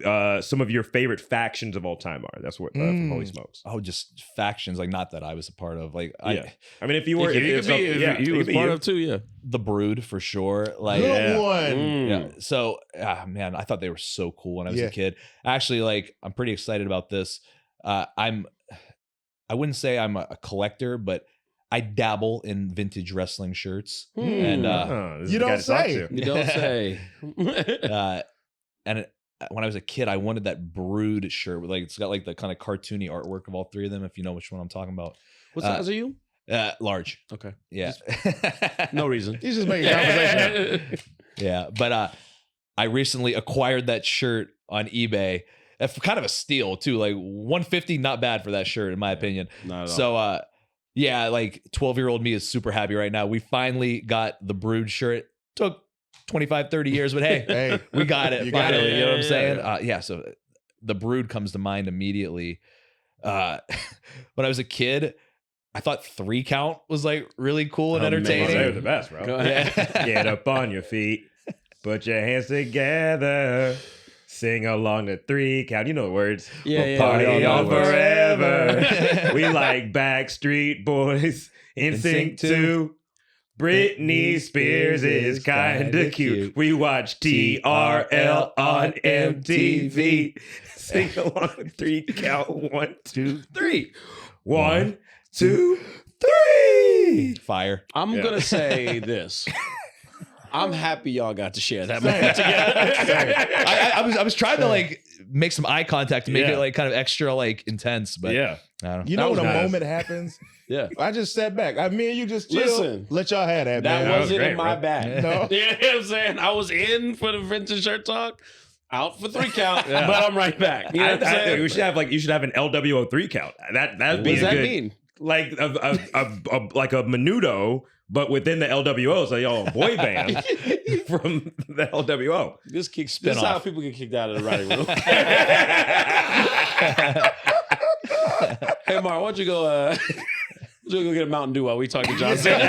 of your favorite factions of all time are. That's what from Holy Smokes. Oh, just factions, like not that I was a part of. Like Yeah. I mean, if you were, You could be if you was part of too. Yeah. the Brood for sure. Like Good one. yeah. So man, I thought they were so cool when I was Yeah. a kid. Actually, like I'm pretty excited about this. I wouldn't say I'm a collector, but I dabble in vintage wrestling shirts. And this is You the guy don't to talk say. to. You don't say. when I was a kid, I wanted that Brood shirt. Like it's got like the kind of cartoony artwork of all three of them. If you know which one I'm talking about. What size are you? Large. Okay. Yeah. No reason. He's just making conversation. Yeah, but I recently acquired that shirt on eBay. Kind of a steal too. Like $150, not bad for that shirt in my opinion. Not at all. So yeah, like 12-year-old me is super happy right now. We finally got the Brood shirt. Took 25, 30 years, but hey, Hey, we got it You got finally. it. You know what I'm Yeah, saying? Yeah. So the Brood comes to mind immediately. When I was a kid, I thought 3 count was like really cool and Amazing. They're entertaining. the best, bro. Go ahead. Get up on your feet, put your hands together, sing along the 3 count. You know the words. Yeah, We'll yeah, party I know on the words. forever. We like Backstreet Boys, NSYNC 2. Britney Spears is kinda cute. We watch TRL on MTV. Sing along the 3 count. 1, 2, 3. 1, 2, 3. Fire. I'm Yeah. gonna say this. I'm happy y'all got to share that Same. moment together. I was trying to like make some eye contact to make Yeah. it like kind of extra like intense, but Yeah. I don't know. you That know was when a nice. moment happens? Yeah. I just sat back. Me and you just chill. Listen. Let y'all have that, That man. was wasn't great, in my bro. bag. No. You know what I'm saying? I was in for the vintage shirt talk, out for 3 count, Yeah. but I'm right back. You know what I'm I think saying? we should have an LWO 3 count. That'd What be does a that good mean? like a like a menudo, but within the LWO, so y'all boy band from the LWO. This is Spin-off. how people get kicked out of the writing room. Hey, Mark, why don't you go? Why don't you go get a Mountain Dew while we talk to John Cena?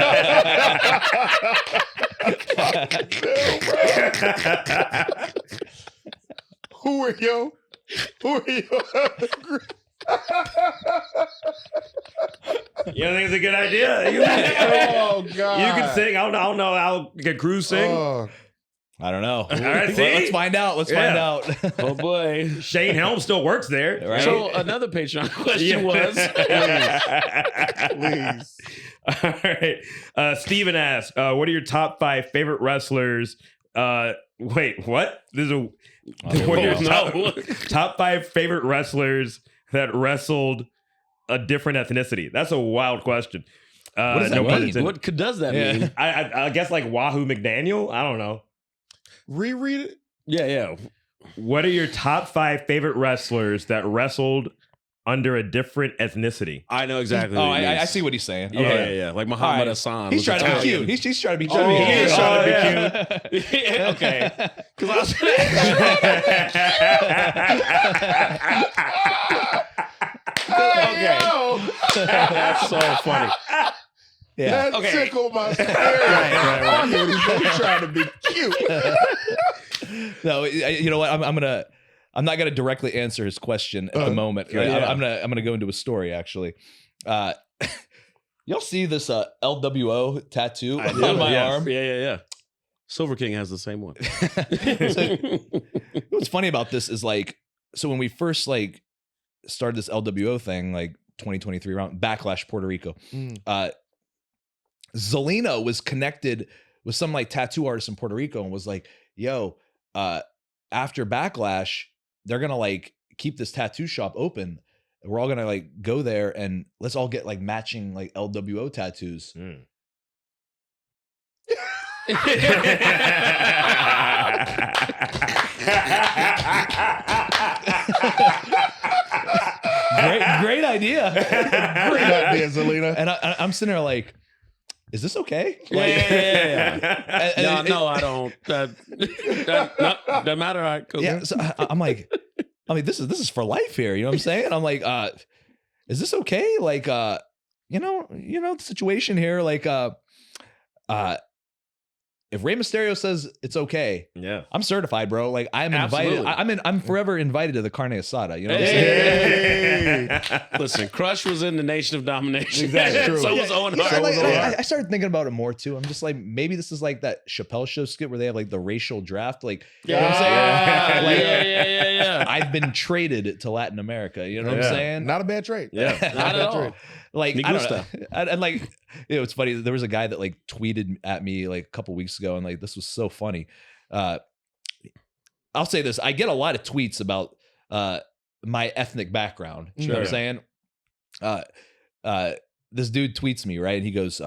Who are you? Who are you? You don't think it's a good idea? You Oh God! can sing. I don't know. I'll get Cruz sing. Oh, I don't know. right, see? Let's find out. Let's Yeah. find out. Oh boy. Shane Helm still works there. Right. So another Patreon question was. please. All right. Steven asks, what are your top 5 favorite wrestlers? Wait, what? This is a what are your no. top 5 favorite wrestlers that wrestled a different ethnicity? That's a wild question. What does that no pun mean? intended. What does that Yeah. mean? I guess like Wahoo McDaniel. I don't know. Reread it. Yeah, yeah. What are your top 5 favorite wrestlers that wrestled under a different ethnicity. I know exactly. Oh, what he I means. see what he's saying. Yeah, Okay. yeah. Like Muhammad All right. Hassan. He's was trying to be Italian. cute. He's trying to be Oh, trying to be he cute. is trying to be cute. Yeah, okay. Because I was. Okay. That's so funny. Yeah. That Okay. tickled my spirit. Right. He's trying to be cute. No, you know what? I'm not gonna directly answer his question at the moment. yeah. I'm gonna go into a story actually. Y'all see this LWO tattoo on my arm? Yeah. Silver King has the same one. So, what's funny about this is like, so when we first like started this LWO thing, like 2023 around Backlash Puerto Rico, Zelina was connected with some like tattoo artist in Puerto Rico and was like, yo, after Backlash, they're gonna like keep this tattoo shop open. We're all gonna like go there and let's all get like matching like LWO tattoos. Great idea. Great idea, Zelina. And I'm sitting there like, is this okay? Like, Yeah. No, I don't. That matter. I cool. Yeah, so I'm like, this is for life here. You know what I'm saying? I'm like, is this okay? Like, you know the situation here. Like, if Rey Mysterio says it's okay, Yeah, I'm certified, bro. Like, I'm invited. Absolutely. I'm forever invited to the carne asada. You know what I'm saying? Hey. Listen, Crush was in the Nation of Domination. Exactly. True. So was Owen Hart. Yeah, like, was a lot. I started thinking about it more too. I'm just like, maybe this is like that Chappelle Show skit where they have like the racial draft. Like, you know what I'm saying? Yeah, Like, yeah. I've been traded to Latin America. You know what I'm Yeah. saying? Not a bad trade. Yeah, not at all. Like, Me I don't gusta. know. And like, it's funny. There was a guy that like tweeted at me like a couple weeks ago, and like this was so funny. I'll say this: I get a lot of tweets about my ethnic background. You know what I'm saying? This dude tweets me, right? And he goes,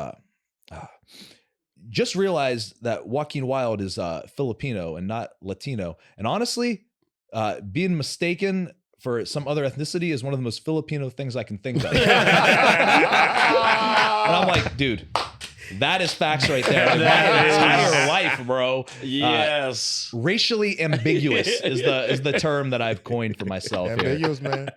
just realized that Joaquin Wilde is Filipino and not Latino. And honestly, being mistaken for some other ethnicity is one of the most Filipino things I can think of. And I'm like, dude, that is facts right there. Like, my entire life, bro. Yes. Racially ambiguous is the term that I've coined for myself. Here. Ambiguous, man.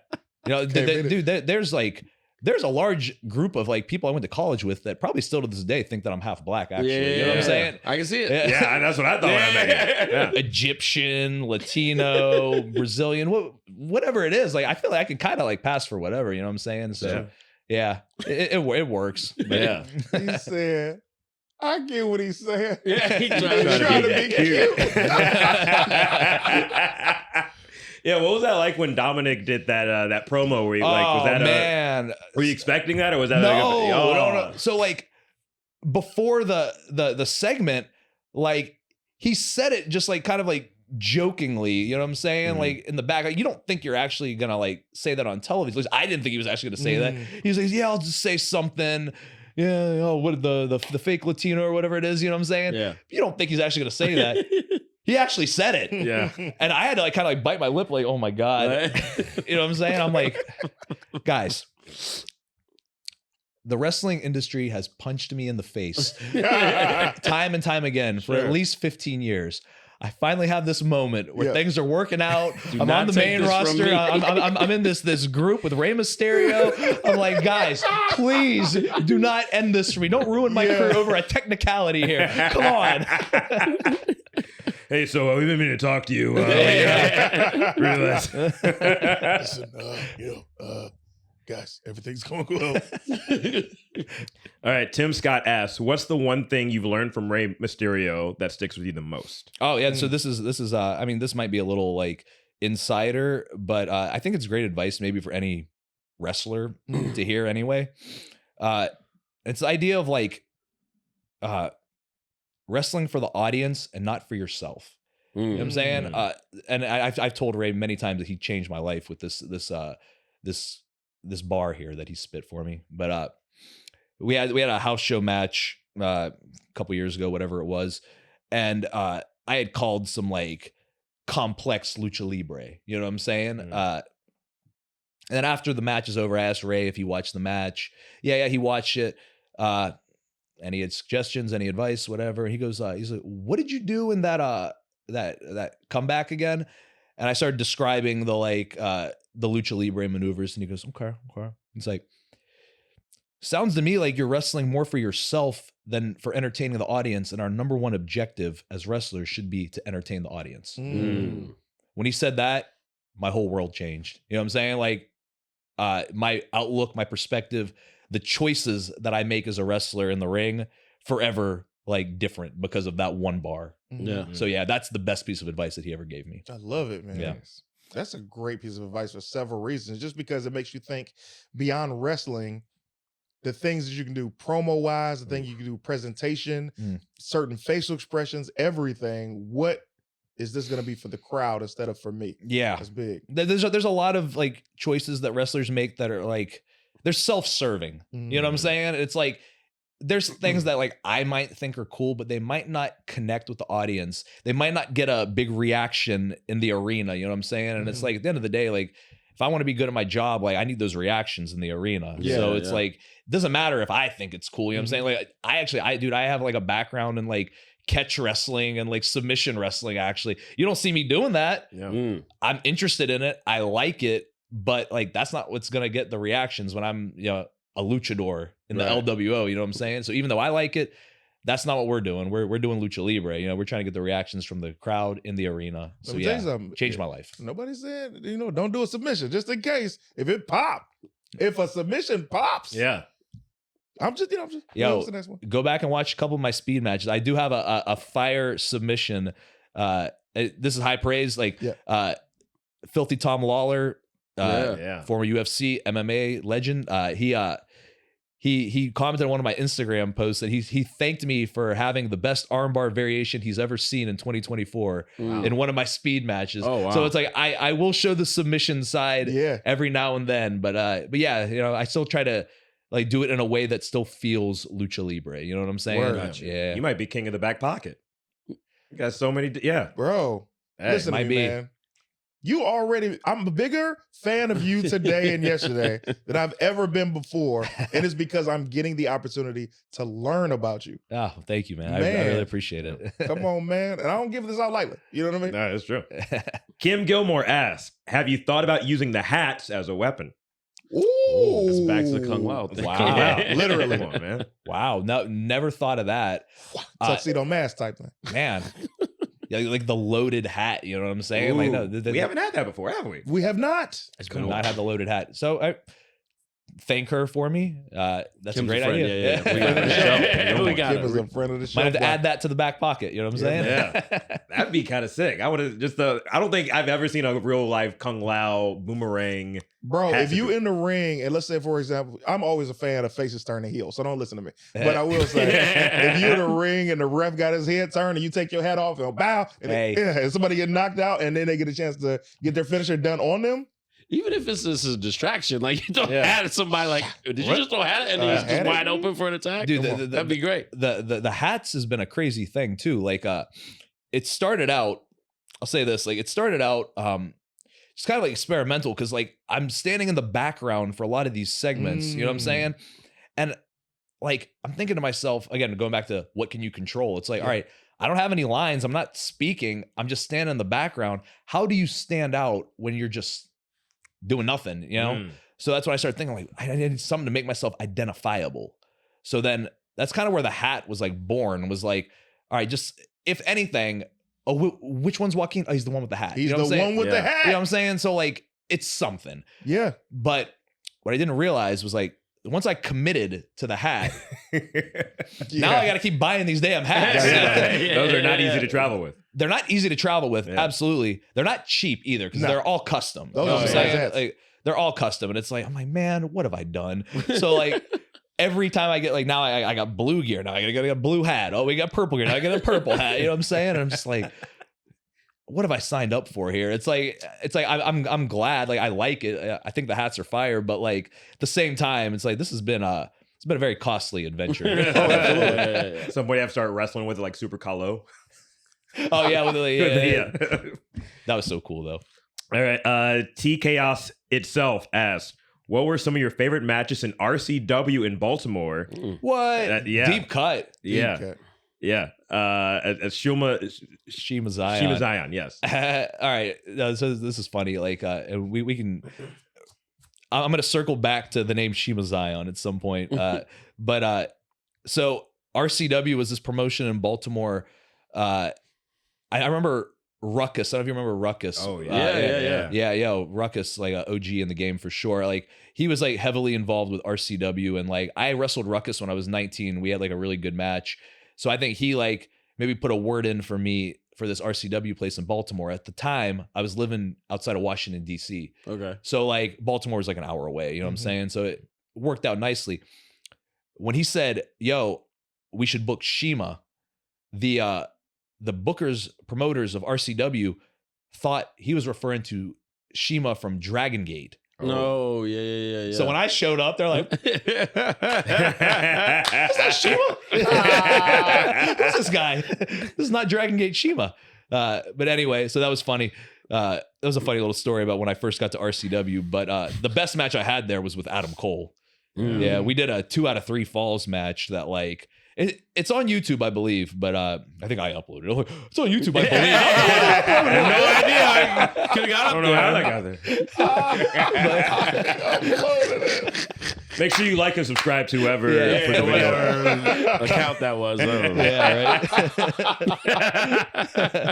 You know, dude, there's a large group of like people I went to college with that probably still to this day think that I'm half black. Actually, you know what I'm saying? I can see it. yeah, that's what I thought. When I met you. Yeah. Egyptian, Latino, Brazilian, whatever it is. Like, I feel like I can kind of like pass for whatever. You know what I'm saying? So, yeah, it works. Yeah. He said, I get what he's saying. Yeah, he's He's trying to be cute. Yeah, what was that like when Dominic did that promo where he was that man? were you expecting that or was that No. So like before the segment, like he said it just like kind of like jokingly, you know what I'm saying? Like in the back, like, you don't think you're actually gonna like say that on television. At least I didn't think he was actually gonna say that. He's like, yeah, I'll just say something. Yeah, oh, what the fake Latino or whatever it is, you know what I'm saying? Yeah. You don't think he's actually gonna say that. He actually said it. Yeah. And I had to like kind of like bite my lip, like, oh my God. You know what I'm saying? I'm like, guys, the wrestling industry has punched me in the face time and time again for at least 15 years. I finally have this moment where things are working out. I'm not on the take main this from roster. me. I'm in this group with Rey Mysterio. I'm like, guys, please do not end this for me. Don't ruin my career over a technicality here. Come on. Hey, so we've been meaning to talk to you. Realize. Listen, guys, everything's going well. All right, Tim Scott asks, "What's the one thing you've learned from Rey Mysterio that sticks with you the most?" Oh yeah, so this is I mean, this might be a little like insider, but I think it's great advice maybe for any wrestler to hear anyway. It's the idea of like wrestling for the audience and not for yourself. You know what I'm saying? And I've told Ray many times that he changed my life with this bar here that he spit for me. But we had a house show match a couple years ago, whatever it was, and I had called some like complex lucha libre. You know what I'm saying? And then after the match is over, I asked Ray if he watched the match. Yeah, he watched it. Any suggestions, any advice, whatever. And he goes, he's like, what did you do in that comeback again? And I started describing the Lucha Libre maneuvers, and he goes, okay. He's like, sounds to me like you're wrestling more for yourself than for entertaining the audience, and our number one objective as wrestlers should be to entertain the audience. Mm. When he said that, my whole world changed. You know what I'm saying? Like, my outlook, my perspective, the choices that I make as a wrestler in the ring, forever like different because of that one bar. Yeah. So yeah, that's the best piece of advice that he ever gave me. I love it, man. Yeah. That's a great piece of advice for several reasons. Just because it makes you think beyond wrestling, the things that you can do promo wise, the things you can do presentation, certain facial expressions, everything. What is this going to be for the crowd instead of for me? Yeah. That's big. There's a lot of like choices that wrestlers make that are like, they're self-serving. You know what I'm saying? It's like, there's things that like I might think are cool, but they might not connect with the audience. They might not get a big reaction in the arena. You know what I'm saying? And it's like, at the end of the day, like, if I want to be good at my job, like I need those reactions in the arena. So it's like, it doesn't matter if I think it's cool. You know what I'm saying? Like I have like a background in like catch wrestling and like submission wrestling. Actually, you don't see me doing that. Yeah. I'm interested in it. I like it, but like, that's not what's going to get the reactions when I'm, a luchador in the LWO, you know what I'm saying? So even though I like it, that's not what we're doing. We're doing lucha libre. We're trying to get the reactions from the crowd in the arena. So Let me tell you something. changed my life. Nobody said, don't do a submission just in case if it pop. If a submission pops, I'm just what's the next one? Go back and watch a couple of my speed matches. I do have a fire submission. This is high praise. Like Filthy Tom Lawler, former UFC MMA legend. He commented on one of my Instagram posts that he thanked me for having the best armbar variation he's ever seen in 2024 in one of my speed matches. Oh, wow. So it's like I will show the submission side every now and then, but yeah, I still try to like do it in a way that still feels lucha libre. You know what I'm saying? Yeah, you might be king of the back pocket. You got so many, bro. Listen to me, man. I'm a bigger fan of you today and yesterday than I've ever been before. And it's because I'm getting the opportunity to learn about you. Oh, thank you, man. I really appreciate it. Come on, man. And I don't give this out lightly. You know what I mean? No, that's true. Kim Gilmore asks, have you thought about using the hats as a weapon? Ooh. It's back to the Kung Lao. Wow. Literally. Come on, man. Wow. No, never thought of that. Tuxedo mask type thing. Man. Yeah, like the loaded hat, you know what I'm saying? Ooh, like no, we haven't had that before, have we? We have not. It's been not had the loaded hat. So I thank her for me. That's Kim's a great idea. Yeah. We got it. We got Kim is a friend of the show. Might have to add that to the back pocket. You know what I'm saying? Yeah, that'd be kind of sick. I would have just. I don't think I've ever seen a real life Kung Lao boomerang. Bro, if you in the ring, and let's say, for example, I'm always a fan of faces turning heels, so don't listen to me. But I will say, if you're in the ring and the ref got his head turned and you take your hat off and bow, and somebody get knocked out and then they get a chance to get their finisher done on them. Even if it's just a distraction, like you don't have somebody like, did you just throw a hat and he's just wide open for an attack? Dude, that'd be great. The hats has been a crazy thing too. Like it started out, I'll say this, like it started out it's kind of like experimental because like I'm standing in the background for a lot of these segments, you know what I'm saying? And like I'm thinking to myself, again, going back to what can you control? It's like, all right, I don't have any lines, I'm not speaking, I'm just standing in the background. How do you stand out when you're just doing nothing, you know? So that's when I started thinking like I need something to make myself identifiable. So then that's kind of where the hat was like born, was like, all right, just if anything, which one's Joaquin? Oh, he's the one with the hat. He's the one with the hat. You know what I'm saying? So like it's something. Yeah. But what I didn't realize was like once I committed to the hat, now I got to keep buying these damn hats. Those are not easy to travel with. They're not easy to travel with. Absolutely. They're not cheap either because they're all custom. Those you know what I'm saying? hats. Like, they're all custom. And it's like, I'm like, man, what have I done? So like every time I get like, now I got blue gear. Now I got a blue hat. Oh, we got purple gear. Now I got a purple hat. You know what I'm saying? And I'm just like, what have I signed up for here? It's like I'm glad. Like I like it. I think the hats are fire, but like at the same time, it's like this has been a very costly adventure. Absolutely. Somebody have to start wrestling with it like Super Kalo. Oh yeah, that was so cool though. All right. T Chaos itself asks, what were some of your favorite matches in RCW in Baltimore? What? Yeah. Deep cut. Yeah. Okay. Yeah. At Shima Zion. Shima Zion, yes. All right. So this is funny. Like, we can. I'm gonna circle back to the name Shima Zion at some point. So RCW was this promotion in Baltimore. I remember Ruckus. I don't know if you remember Ruckus. Oh yeah. Yeah, Ruckus, like a OG in the game for sure. Like he was like heavily involved with RCW, and like I wrestled Ruckus when I was 19. We had like a really good match. So I think he like maybe put a word in for me for this RCW place in Baltimore. At the time, I was living outside of Washington, D.C. Okay. So like Baltimore was like an hour away, you know what I'm saying? So it worked out nicely. When he said, yo, we should book Shima, the promoters of RCW thought he was referring to Shima from Dragon Gate. No, yeah. So when I showed up, they're like, "Is that Shima? Who's this guy? This is not Dragon Gate Shima." But anyway, so that was funny. That was a funny little story about when I first got to RCW. But the best match I had there was with Adam Cole. Yeah, we did a 2 out of 3 falls match that like it's on YouTube, I believe, but I think I uploaded it. Like, it's on YouTube, I believe. I have no idea. I could have got up there. Make sure you like and subscribe to whoever Yeah, put the video. whatever account that was. I don't know. Yeah,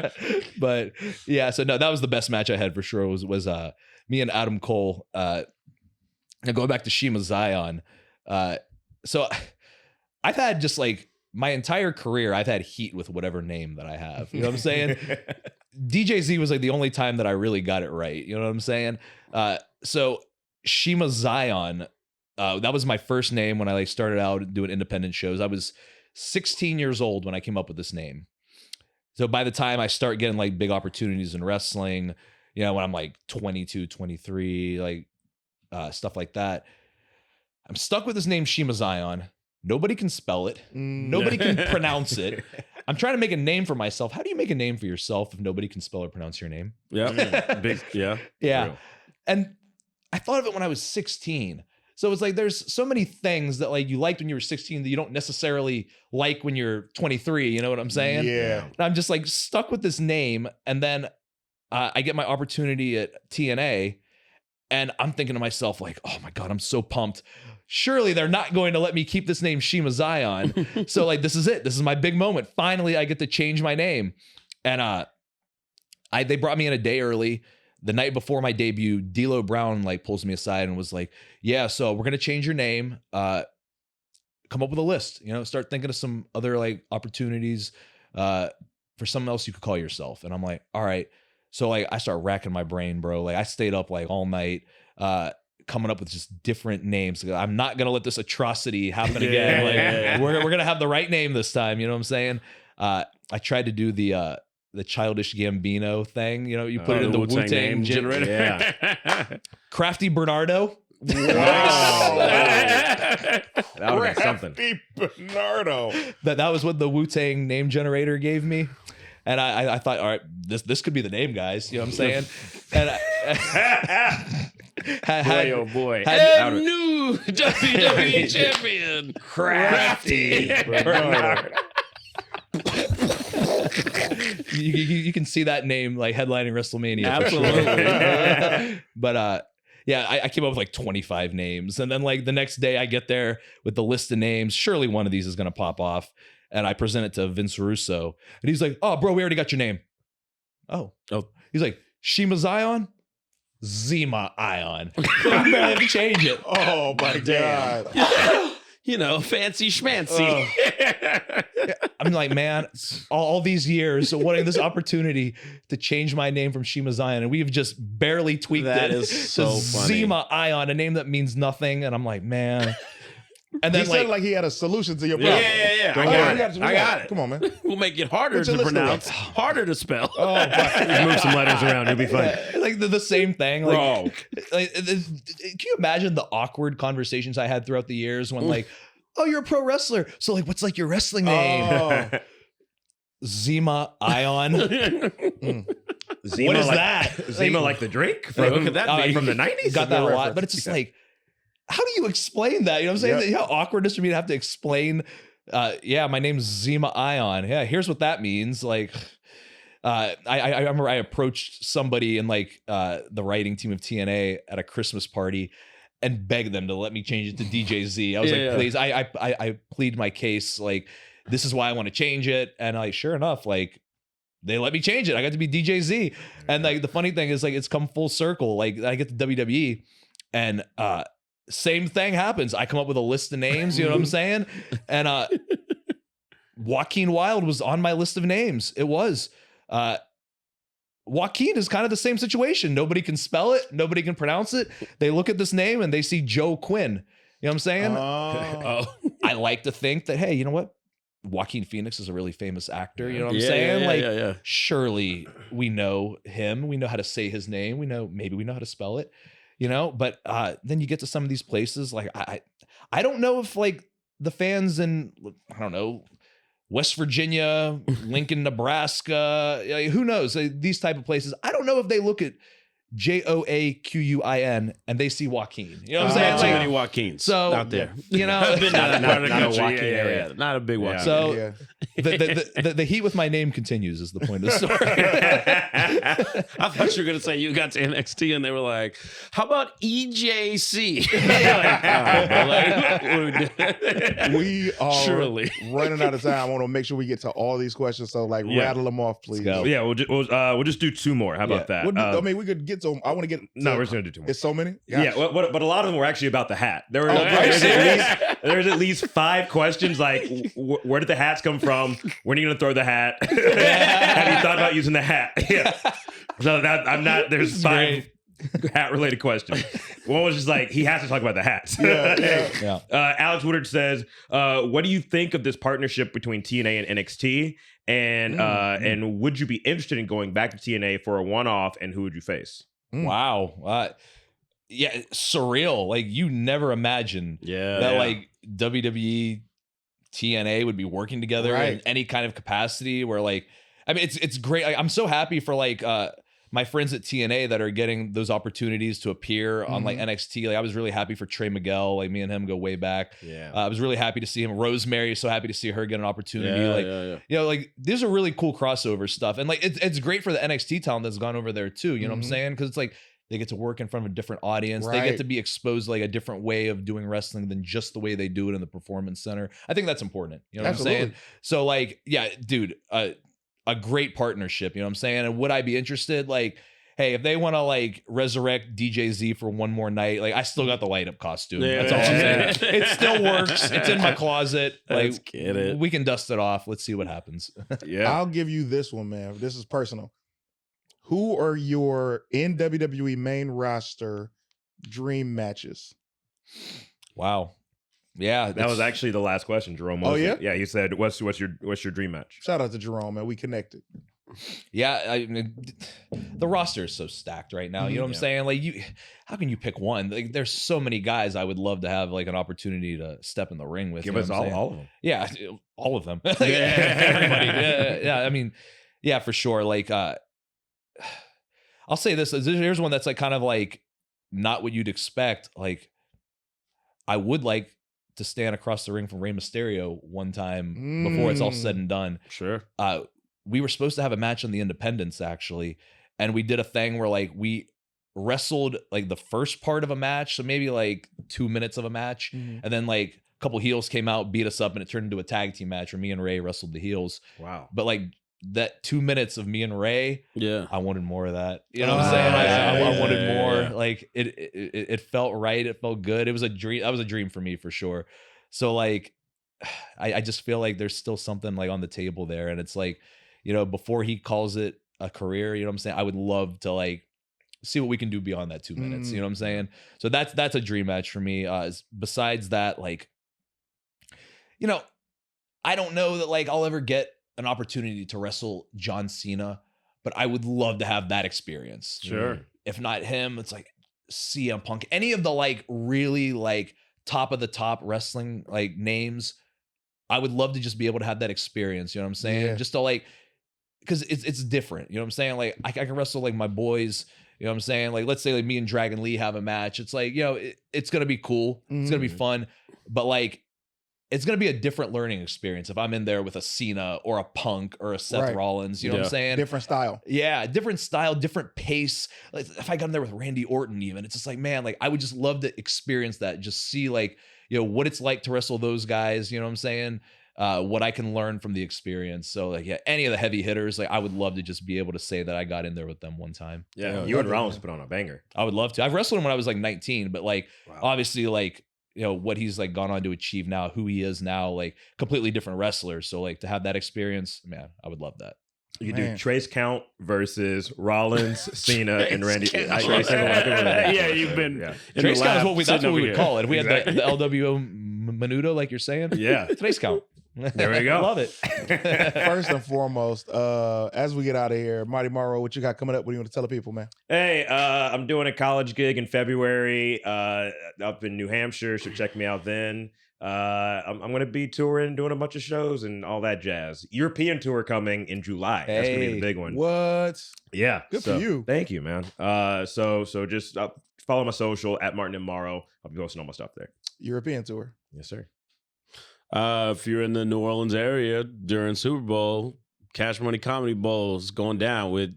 right. But yeah, so no, that was the best match I had for sure. Was me and Adam Cole. Now going back to Shima Zion. So I've had just like my entire career, I've had heat with whatever name that I have. You know what I'm saying? DJ Z was like the only time that I really got it right. You know what I'm saying? So Shima Zion, that was my first name when I like started out doing independent shows. I was 16 years old when I came up with this name. So by the time I start getting like big opportunities in wrestling, you know, when I'm like 22, 23, like stuff like that, I'm stuck with this name Shima Zion. Nobody can spell it. Nobody can pronounce it. I'm trying to make a name for myself. How do you make a name for yourself if nobody can spell or pronounce your name? Yeah. Big. Yeah. Yeah. Real. And I thought of it when I was 16. So it's like there's so many things that like you liked when you were 16 that you don't necessarily like when you're 23. You know what I'm saying? Yeah. And I'm just like stuck with this name. And then I get my opportunity at TNA. And I'm thinking to myself, like, oh my God, I'm so pumped. Surely they're not going to let me keep this name Shima Zion. So like, this is it. This is my big moment. Finally, I get to change my name. And they brought me in a day early. The night before my debut, D'Lo Brown like pulls me aside and was like, yeah, so we're going to change your name. Come up with a list, you know, start thinking of some other like opportunities for something else you could call yourself. And I'm like, all right. So like I start racking my brain, bro. Like I stayed up like all night, coming up with just different names. I'm not gonna let this atrocity happen again. We're gonna have the right name this time. You know what I'm saying? I tried to do the Childish Gambino thing. You know, you put it in the Wu-Tang name generator. Yeah. Crafty Bernardo. That would be something. Crafty Bernardo. That was what the Wu-Tang name generator gave me. And I thought, all right, this could be the name, guys. You know what I'm saying? And Boy, oh boy. And new WWE champion, Crafty Bernardo. you can see that name like headlining WrestleMania. Absolutely. But yeah, I came up with like 25 names. And then like the next day I get there with the list of names. Surely one of these is going to pop off. And I present it to Vince Russo. And he's like, oh, bro, we already got your name. Oh. He's like, Shima Zion? Zima Ion. I barely have to change it. Oh my God. You know, fancy schmancy. I'm like, man, all these years wanting this opportunity to change my name from Shima Zion, and we've just barely tweaked That it is to so funny. Zima Ion, a name that means nothing. And I'm like, man. And He then said like he had a solution to your Yeah, problem. yeah. Oh, I got it. Come on, man. We'll make it harder Put your to list pronounce, away. harder to spell. Oh, my. Just move some letters around. It'll be fun. like the same thing. Like, Bro. can you imagine the awkward conversations I had throughout the years when like, oh, you're a pro wrestler. So like, what's like your wrestling name? Oh. Zima Ion. Zima, What is like, that? Zima like the drink Like, from, what could that be? from the 90s? Got that a lot, reference. but it's just like, how do you explain that? You know what I'm saying? Yep. How awkward it is for me to have to explain. Yeah, my name's Zima Ion. Yeah, here's what that means. Like, I remember I approached somebody in like the writing team of TNA at a Christmas party and begged them to let me change it to DJ Z. I was like, please, I plead my case. Like, this is why I want to change it. And like, sure enough, like, they let me change it. I got to be DJ Z. And like, the funny thing is like, it's come full circle. Like, I get to WWE and same thing happens. I come up with a list of names, you know what I'm saying? And Joaquin Wilde was on my list of names. It was. Joaquin is kind of the same situation. Nobody can spell it. Nobody can pronounce it. They look at this name and they see Joe Quinn. You know what I'm saying? I like to think that, hey, you know what? Joaquin Phoenix is a really famous actor. You know what I'm saying? Surely we know him. We know how to say his name. Maybe we know how to spell it, you know? But then you get to some of these places. Like, I don't know if like the fans in, I don't know, West Virginia, Lincoln, Nebraska, who knows? These type of places. I don't know if they look at Joaquin and they see Joaquin. You know what I'm saying? Too Like, many Joaquins out there. You know, I've been not not a Joaquin area. Not a big one. So the heat with my name continues is the point of the story. I thought you were gonna say you got to NXT and they were like, "How about EJC?" We are Surely. running out of time. I want to make sure we get to all these questions. So like, rattle them off, please. Let's go. Yeah, we'll just do two more. How about that? I mean, we could get to them. I want to get. No, we're just gonna do two more. It's so many. Yeah, but a lot of them were actually about the hat. There's at least 5 questions like, where did the hats come from? When are you gonna throw the hat? Have you thought about using the hat? Yeah. So that I'm not. There's 5 hat related questions. One was just like, he has to talk about the hats. Yeah. Alex Woodard says, what do you think of this partnership between TNA and NXT? And would you be interested in going back to TNA for a one-off? And who would you face? Wow. Yeah, surreal. Like, you never imagine that like WWE TNA would be working together in any kind of capacity where like, I mean, it's great. I'm so happy for like my friends at TNA that are getting those opportunities to appear on like NXT. Like, I was really happy for Trey Miguel. Like, me and him go way back. Yeah. I was really happy to see him. Rosemary, so happy to see her get an opportunity. You know, like, these are really cool crossover stuff. And like, it's great for the NXT talent that's gone over there too. You know what I'm saying? Because it's like, they get to work in front of a different audience. They get to be exposed to like a different way of doing wrestling than just the way they do it in the Performance Center. I think that's important. You know what I'm saying? So like, yeah, dude, a great partnership. You know what I'm saying? And would I be interested? Like, hey, if they want to like resurrect DJ Z for one more night, like, I still got the light up costume. That's all I'm saying. It still works. It's in my closet. Like, Let's get it. We can dust it off. Let's see what happens. I'll give you this one, man. This is personal. Who are your in WWE main roster dream matches? Wow. Yeah, That was actually the last question, Jerome. Oh, yeah? Yeah, he said, what's your dream match? Shout out to Jerome, man. We connected. Yeah, I mean, the roster is so stacked right now. You know what I'm saying? Like, how can you pick one? Like, there's so many guys I would love to have like an opportunity to step in the ring with. Give us all of them. Yeah, all of them. Everybody. Yeah. I mean, yeah, for sure. Like, I'll say this. Here's one that's like kind of like not what you'd expect. Like, I would like to stand across the ring from Rey Mysterio one time before it's all said and done. Sure. We were supposed to have a match on the Independence actually, and we did a thing where like we wrestled like the first part of a match, so maybe like 2 minutes of a match, and then like a couple heels came out, beat us up, and it turned into a tag team match where me and Ray wrestled the heels. Wow. But like that 2 minutes of me and Ray, I wanted more of that. You know what I'm saying? I wanted more. Like it felt right. It felt good. It was a dream. That was a dream for me for sure. So like, I just feel like there's still something like on the table there, and it's like, you know, before he calls it a career, you know what I'm saying? I would love to like see what we can do beyond that 2 minutes. You know what I'm saying? So that's a dream match for me. Besides that, like, you know, I don't know that like I'll ever get an opportunity to wrestle John Cena, but I would love to have that experience. Sure. If not him, it's like CM Punk, any of the like really like top of the top wrestling like names. I would love to just be able to have that experience. You know what I'm saying? Just to like because it's different. You know what I'm saying? Like I can wrestle like my boys. You know what I'm saying? Like let's say like me and Dragon Lee have a match. It's like, it's gonna be cool. It's gonna be fun, but like it's gonna be a different learning experience if I'm in there with a Cena or a Punk or a Seth Rollins. You know what I'm saying? Different style. Yeah, different style, different pace. Like if I got in there with Randy Orton, even, it's just like, man, like I would just love to experience that, just see like, what it's like to wrestle those guys. You know what I'm saying? What I can learn from the experience. So like, yeah, any of the heavy hitters, like I would love to just be able to say that I got in there with them one time. Yeah, you and Rollins put on a banger. I would love to. I've wrestled him when I was like 19, but like obviously like, what he's like gone on to achieve now, who he is now, like completely different wrestler. So like to have that experience, man, I would love that. You could do Trace Count versus Rollins, Cena, and Randy. Yeah, you've been. Yeah. Trace Count is what that's what we would call it. If we had the LWO Menudo, like you're saying. Yeah. Trace Count. There we go. Love it. First and foremost, as we get out of here, Mighty Morrow, what you got coming up? What do you want to tell the people, man? Hey, I'm doing a college gig in February up in New Hampshire, so check me out then. I'm going to be touring, doing a bunch of shows and all that jazz. European tour coming in July. That's going to be the big one. What? Yeah. Good for you. Thank you, man. So just follow my social at Martin and Morrow. I'll be posting all my stuff there. European tour. Yes, sir. If you're in the New Orleans area during Super Bowl, Cash Money Comedy Bowl is going down with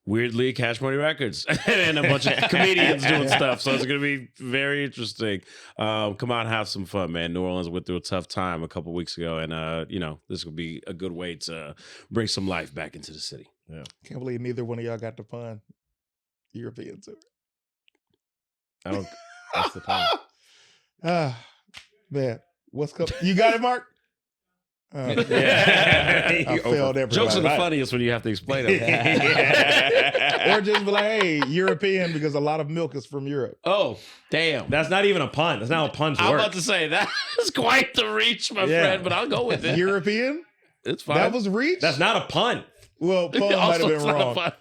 weirdly Cash Money Records and a bunch of comedians doing stuff. So it's going to be very interesting. Come out and have some fun, man. New Orleans went through a tough time a couple weeks ago, and this will be a good way to bring some life back into the city. Yeah, can't believe neither one of y'all got the fun European tour. I don't. That's the time. Man. What's coming? You got it, Mark? Yeah. I failed everybody. Jokes are the funniest when you have to explain them. Or just be like, hey, European, because a lot of milk is from Europe. Oh, damn. That's not even a pun. That's not how puns work. I'm about to say, that is quite the reach, my friend, but I'll go with it. European? It's fine. That was reach? That's not a pun. Well, pun might have been wrong. Fun.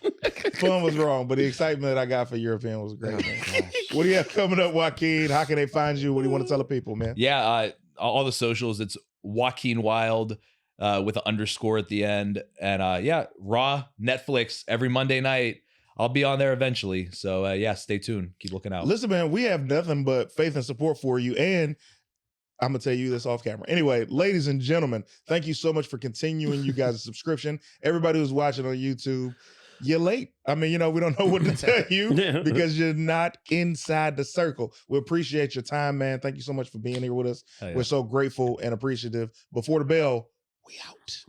Fun was wrong, but the excitement that I got for European was great. Man. What do you have coming up, Joaquin? How can they find you? What do you want to tell the people, man? Yeah, all the socials, it's Joaquin Wilde with an underscore at the end. And Raw, Netflix every Monday night. I'll be on there eventually. So stay tuned. Keep looking out. Listen, man, we have nothing but faith and support for you. And I'm going to tell you this off camera. Anyway, ladies and gentlemen, thank you so much for continuing you guys' subscription. Everybody who's watching on YouTube, you're late. I mean, we don't know what to tell you because you're not inside the circle. We appreciate your time, man. Thank you so much for being here with us. Yeah. We're so grateful and appreciative. Before the bell, we out.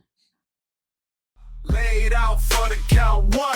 Laid out for the count one.